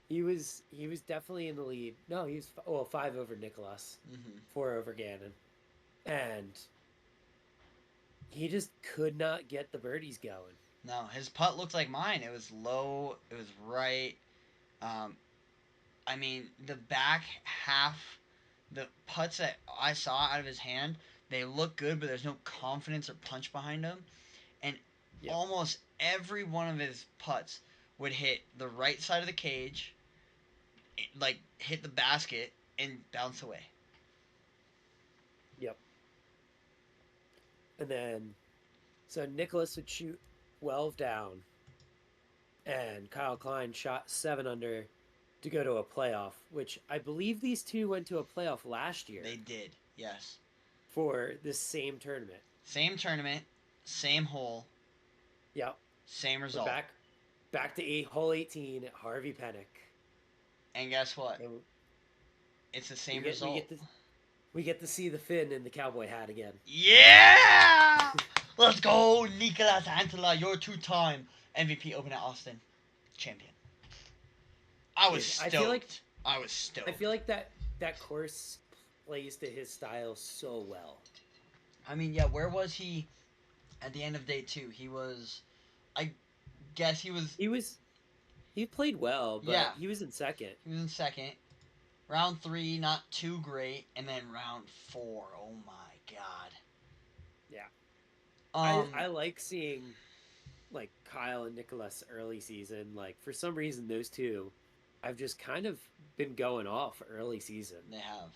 He was definitely in the lead. No, he was 5 over Nicolas, 4 over Gannon, and he just could not get the birdies going. No, his putt looked like mine. It was low. It was right. I mean, the back half, the putts that I saw out of his hand, they look good, but there's no confidence or punch behind them. And almost every one of his putts would hit the right side of the cage, hit the basket, and bounce away. Yep. And then, so Nicolas would shoot 12 down, and Kyle Klein shot 7 under to go to a playoff, which I believe these two went to a playoff last year. They did, yes. For this same tournament. Same tournament, same hole. Yep. Same result. We're back to hole 18 at Harvey Penick. And guess what? It's the same result. We get to see the fin in the cowboy hat again. Yeah! Let's go, Nicolas Antala, your 2-time MVP Open at Austin champion. I was stoked. I was stoked. I feel like that course plays to his style so well. I mean, yeah, where was he at the end of day 2? He was, I guess he was... He played well, but he was in second. He was in second. Round 3, not too great, and then round 4, oh my god. Yeah. I Um, like seeing like Kyle and Nicholas early season. Like for some reason those two I've just kind of been going off early season. they have.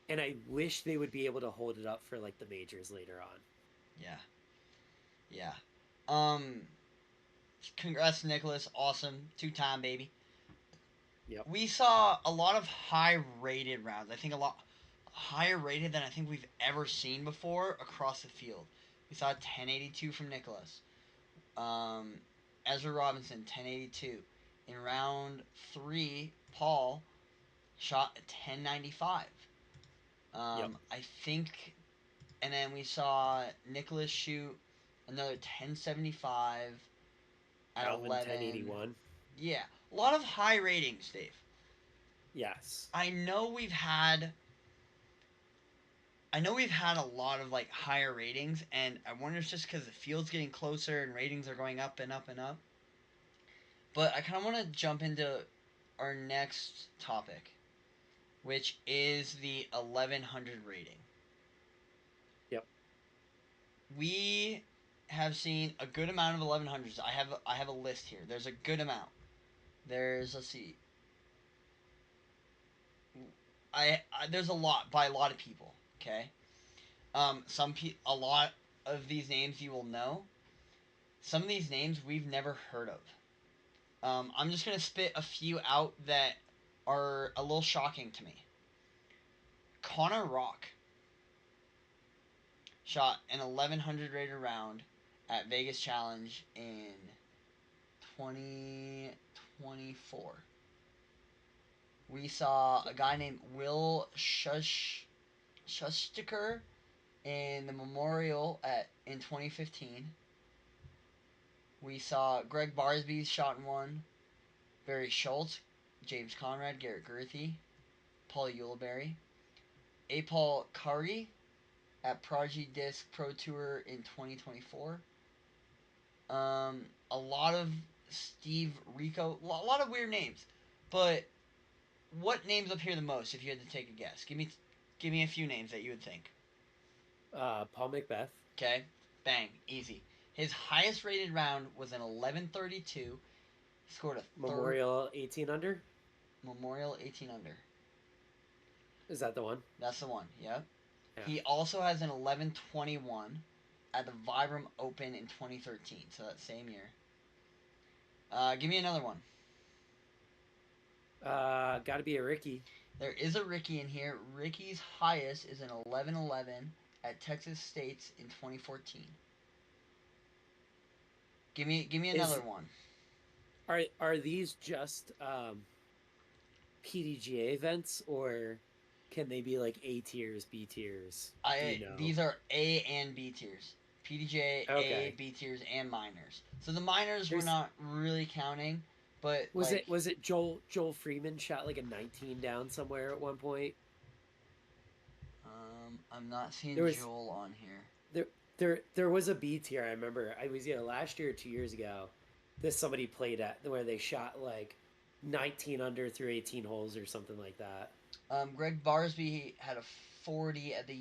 And I wish they would be able to hold it up for like the majors later on. Yeah. Yeah. Um, congrats to Nicholas. Awesome. 2-time, baby. Yep. We saw a lot of high rated rounds. I think a lot higher rated than I think we've ever seen before across the field. We saw 1082 from Nicholas. Um, Ezra Robinson, 1082. In round 3, Paul shot a 1095. Yep. I think, and then we saw Nicholas shoot another 1075 at Alvin 11. 1081. Yeah, a lot of high ratings, Dave. Yes. I know we've had a lot of like higher ratings, and I wonder if it's just because the field's getting closer and ratings are going up and up and up. But I kind of want to jump into our next topic, which is the 1100 rating. Yep. We have seen a good amount of 1100s. I have a list here. There's a good amount. Let's see. There's a lot by a lot of people. Okay. A lot of these names you will know. Some of these names we've never heard of. I'm just gonna spit a few out that are a little shocking to me. Connor Rock shot an 1100 rated round at Vegas Challenge in 2024. We saw a guy named Will Schustiker in the Memorial in 2015. We saw Greg Barsby's shot in one. Barry Schultz, James Conrad, Garrett Gurthie, Paul Uleberry, Paul Curry at Prodigy Disc Pro Tour in 2024. A lot of Steve Rico, a lot of weird names. But what names up here the most? If you had to take a guess, give me a few names that you would think. Paul McBeth. Okay, bang, easy. His highest rated round was an 1132. He scored a third Memorial 18 under. Memorial 18 under. Is that the one? That's the one. Yep. Yeah. He also has an 1121 at the Vibram Open in 2013. So that same year. Give me another one. Got to be a Ricky. There is a Ricky in here. Ricky's highest is an 1111 at Texas State's in 2014. Give me another one. Are these just PDGA events, or can they be like A tiers, B tiers? These are A and B tiers. PDGA, Okay. A, B tiers, and minors. So the minors we're There's not really counting, but was like, it Joel Freeman shot like a 19 down somewhere at one point? I'm not seeing There was Joel on here. there was a B tier. I remember I was either last year or 2 years ago. This somebody played at where they shot like 19 under through 18 holes or something like that. Greg Barsby had a 40 at the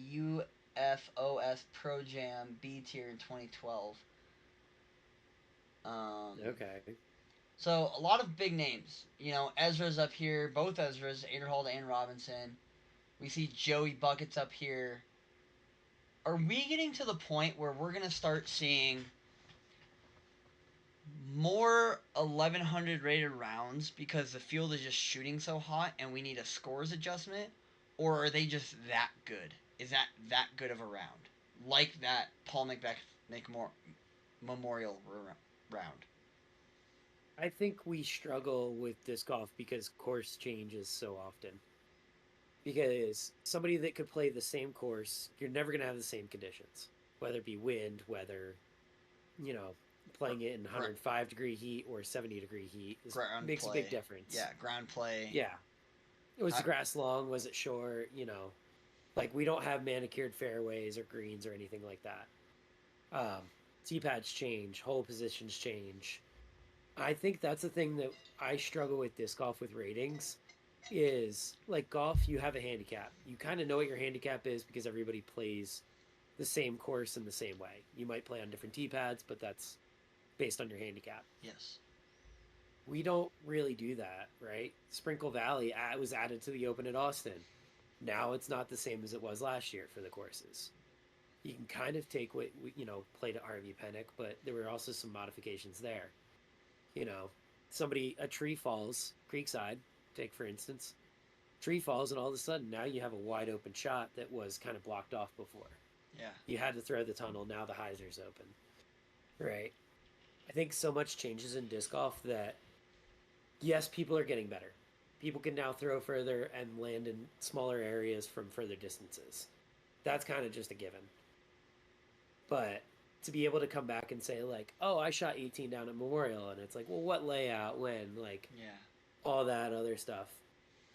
UFOS Pro Jam B tier in 2012. Okay. So a lot of big names. You know, Ezra's up here. Both Ezra's, Aderhold and Robinson. We see Joey Buckets up here. Are we getting to the point where we're gonna start seeing more 1100 rated rounds because the field is just shooting so hot and we need a scores adjustment, or are they just that good? Is that good of a round, like that Paul McBeth Memorial round? I think we struggle with disc golf because course changes so often. Because somebody that could play the same course, you're never going to have the same conditions, whether it be wind, weather, you know, playing it in 105-degree heat or 70-degree heat makes a big difference. Yeah, ground play. Yeah. Was the grass long? Was it short? You know, like we don't have manicured fairways or greens or anything like that. Tee pads change, hole positions change. I think that's the thing that I struggle with disc golf with ratings is like golf, you have a handicap. You kind of know what your handicap is because everybody plays the same course in the same way. You might play on different tee pads, but that's based on your handicap. Yes. We don't really do that, right? Sprinkle Valley was added to the Open at Austin. Now it's not the same as it was last year for the courses. You can kind of take what played at RV Pennock, but there were also some modifications there. You know, a tree falls, Creekside, take for instance, tree falls, and all of a sudden now you have a wide open shot that was kind of blocked off before. Yeah. You had to throw the tunnel, now the hyzer's open. Right. I think so much changes in disc golf that yes, people are getting better. People can now throw further and land in smaller areas from further distances. That's kind of just a given. But to be able to come back and say like, "Oh, I shot 18 down at Memorial," and it's like, "Well, what layout? When?" Like, Yeah. all that other stuff.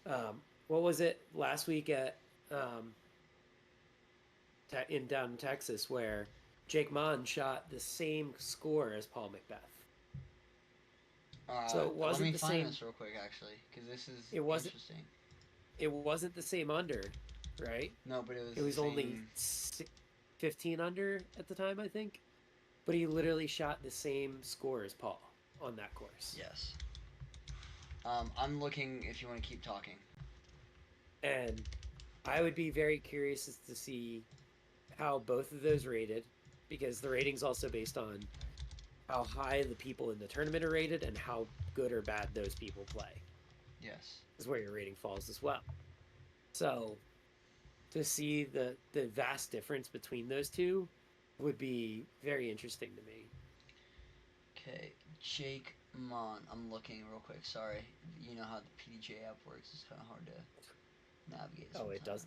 What was it last week at um, in down in Texas where Jake Mon shot the same score as Paul Macbeth? So it Let wasn't me the find same. this real quick, actually, because this is It wasn't. interesting. It wasn't the same under, right? No, but it was It the was only same. 15 under at the time, I think. But he literally shot the same score as Paul on that course. Yes. I'm looking. If you want to keep talking. And I would be very curious as to see how both of those rated, because the rating's also based on how high the people in the tournament are rated and how good or bad those people play. Yes. Is where your rating falls as well. So to see the vast difference between those two would be very interesting to me. Okay, Jake Mon. I'm looking real quick. Sorry. You know how the PDJ app works. It's kind of hard to navigate Oh, sometimes. it does.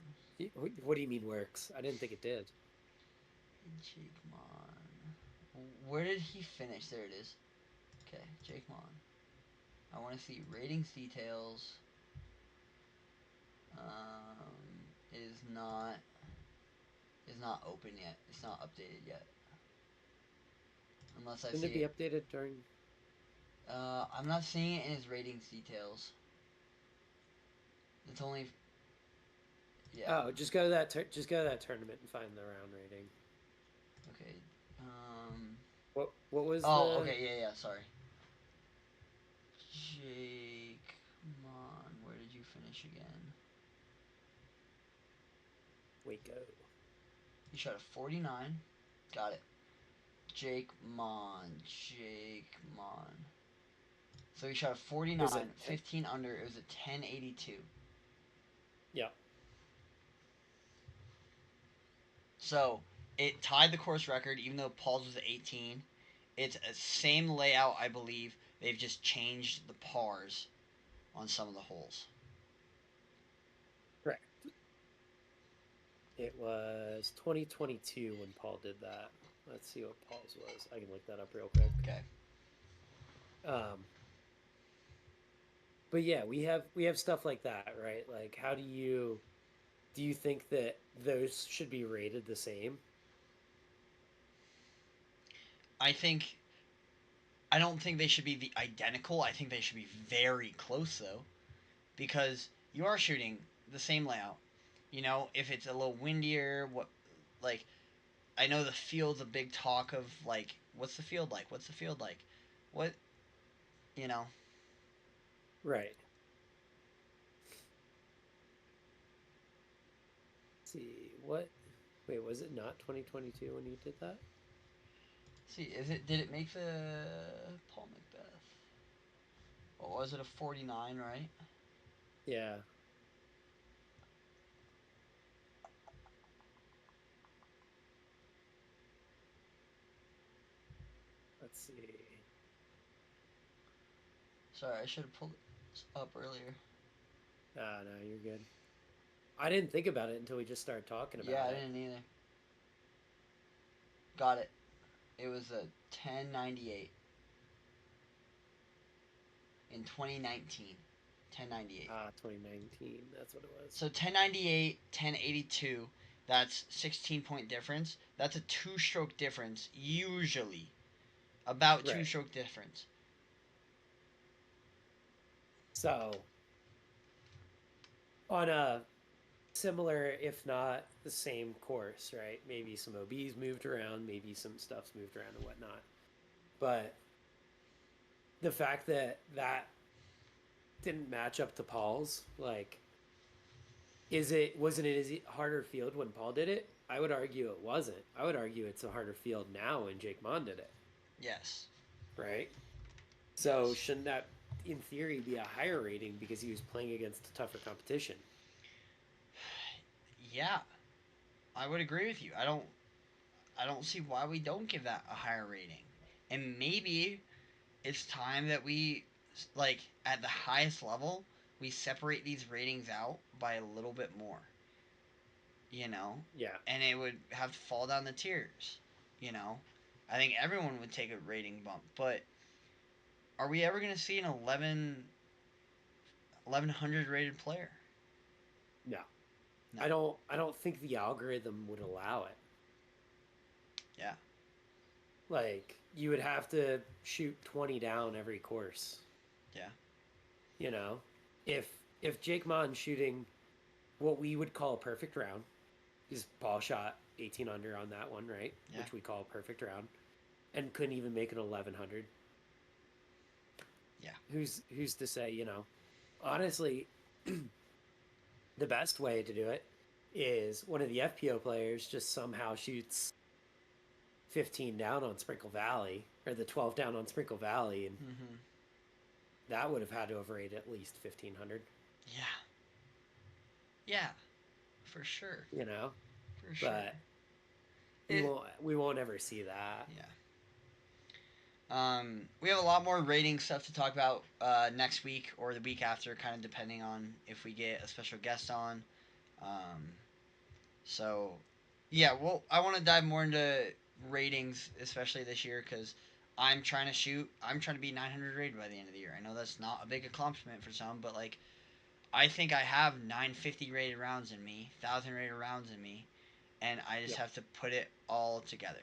What do you mean works? I didn't think it did. Jake Mon. Where did he finish? There it is. Okay, Jake Mon. I want to see ratings details. Is not open yet. It's not updated yet. Unless I Shouldn't see it be it. updated during? I'm not seeing it in his ratings details. It's only. Yeah. Oh, just go to that. Just go to that tournament and find the round rating. Okay. What was Oh, the? okay. Yeah. Sorry. Jake Mon. Where did you finish again? Waco. You shot a 49. Got it. Jake Mon. Jake Mon. So he shot a 49, 15 under. It was a 1082. Yeah. So it tied the course record, even though Paul's was 18. It's a same layout, I believe. They've just changed the pars on some of the holes. Correct. It was 2022 when Paul did that. Let's see what Paul's was. I can look that up real quick. Okay. But yeah, we have stuff like that, right? Like, how do you think that those should be rated the same? I don't think they should be the identical. I think they should be very close though, because you are shooting the same layout. If it's a little windier, like I know the field's a big talk of like, what's the field like? What's the field like? What you know? Right. Let's see what? Wait, was it not 2022 when you did that? See, did it make the Paul Macbeth? What was it, a 49, right? Yeah. Let's see. Sorry, I should have pulled it up earlier. Ah, no, you're good. I didn't think about it until we just started talking about Yeah, I it. didn't either. Got it. It was a 1098 in 2019. 1098. 2019. That's what it was. So 1098, 1082. That's 16-point difference. That's a two-stroke difference usually. About Right. two-stroke difference. So on a similar, if not the same course, right? Maybe some OBs moved around, maybe some stuff's moved around and whatnot. But the fact that that didn't match up to Paul's, like, wasn't it a harder field when Paul did it? I would argue it wasn't. I would argue it's a harder field now when Jake Mon did it, Yes. right? So Yes. shouldn't that, in theory, be a higher rating because he was playing against a tougher competition? Yeah, I would agree with you. I don't see why we don't give that a higher rating. And maybe it's time that we, like, at the highest level, we separate these ratings out by a little bit more, you know? Yeah. And it would have to fall down the tiers, you know? I think everyone would take a rating bump, but are we ever going to see an 1100 rated player? No. No. I don't think the algorithm would allow it. Yeah. Like, you would have to shoot 20 down every course. Yeah. You know? If Jake Mon shooting what we would call a perfect round, because Paul shot 18 under on that one, right? Yeah. Which we call a perfect round, and couldn't even make an 1100. Yeah. Who's to say, Honestly, the best way to do it is one of the FPO players just somehow shoots 15 down on Sprinkle Valley, or the 12 down on Sprinkle Valley, and Mm-hmm. that would have had to have rated at least 1500. Yeah. Yeah. For sure. For sure. But we won't ever see that. Yeah. We have a lot more rating stuff to talk about next week or the week after, kind of depending on if we get a special guest on. Um, so, yeah, well, I want to dive more into ratings, especially this year, because I'm trying to be 900 rated by the end of the year. I know that's not a big accomplishment for some, but like, I think I have 950 rated rounds in me, 1,000 rated rounds in me, and I just Yep. have to put it all together.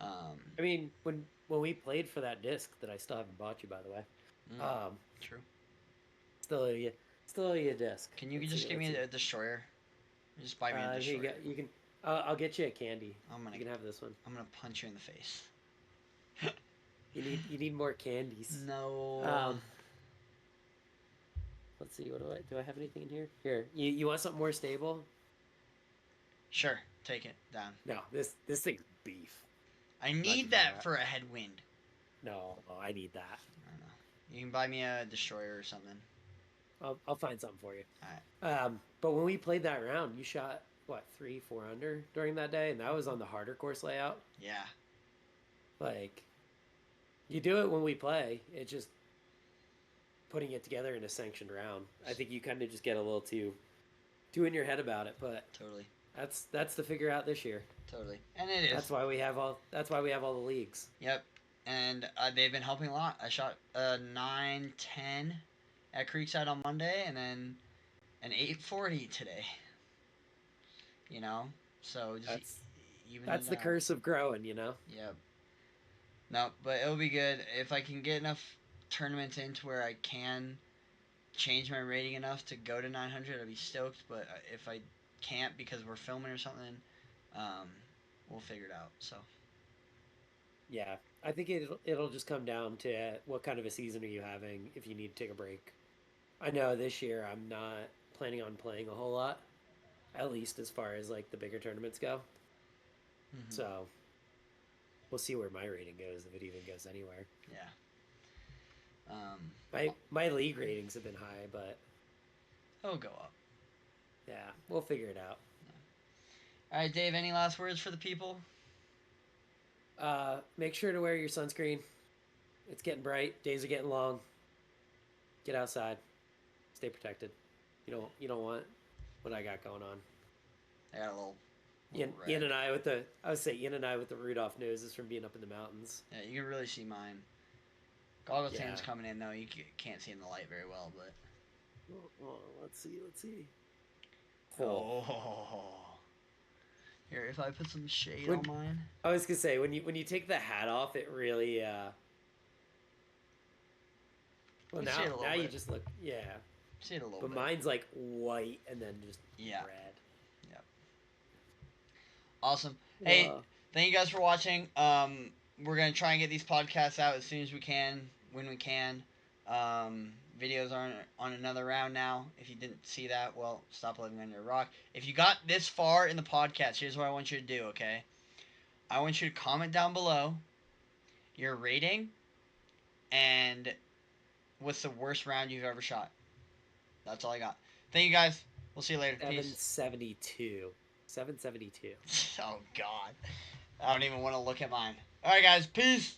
I mean, when we played for that disc that I still haven't bought you, by the way, Mm, um, true. still owe you a disc. Can you Let's just see, give let's me see. a destroyer? Just buy me a Here you destroyer. go. You can. I'll get you a candy. I'm gonna You can have this one. I'm gonna punch you in the face. You need more candies. No. Um, let's see. What do I have anything in here? Here, you want something more stable? Sure, take it down. No, this thing's beef. I need that for a headwind. No, I need that. I don't know. You can buy me a destroyer or something. I'll find something for you. All right. But when we played that round, you shot what 3-4 under during that day, and that was on the harder course layout. Yeah. Like, you do it when we play. It's just putting it together in a sanctioned round. I think you kind of just get a little too in your head about it, but Totally. that's the figure out this year. Totally. And it is. That's why we have all the leagues. Yep. And they've been helping a lot. I shot 910 at Creekside on Monday, and then an 840 today. So just even That's the curse of growing, Yep. No, but it'll be good if I can get enough tournaments in to where I can change my rating enough to go to 900. I'd be stoked. But if I can't because we're filming or something, we'll figure it out. So. Yeah, I think it'll just come down to what kind of a season are you having if you need to take a break. I know this year I'm not planning on playing a whole lot, at least as far as like the bigger tournaments go. Mm-hmm. So we'll see where my rating goes, if it even goes anywhere. Yeah. My league ratings have been high, but it'll go up. Yeah, we'll figure it out. Yeah. All right, Dave. Any last words for the people? Make sure to wear your sunscreen. It's getting bright. Days are getting long. Get outside. Stay protected. You don't want what I got going on. I got a little Ian and I with the Rudolph noses from being up in the mountains. Yeah, you can really see mine. Goggle Sam's coming in though. You can't see in the light very well, but. Let's see. Oh. Here, if I put some shade on mine. I was gonna say when you take the hat off, it really. Well, now you just look. Yeah. See it a little But bit. mine's like white and then just Yeah. red. Awesome. Hey, thank you guys for watching. We're gonna try and get these podcasts out as soon as we can, when we can. Videos are on another round now. If you didn't see that, well, stop living under a rock. If you got this far in the podcast, here's what I want you to do. Okay, I want you to comment down below your rating and what's the worst round you've ever shot. That's all I got. Thank you guys. We'll see you later. Peace. 772. 772. Oh God. I don't even want to look at mine. Alright guys, peace!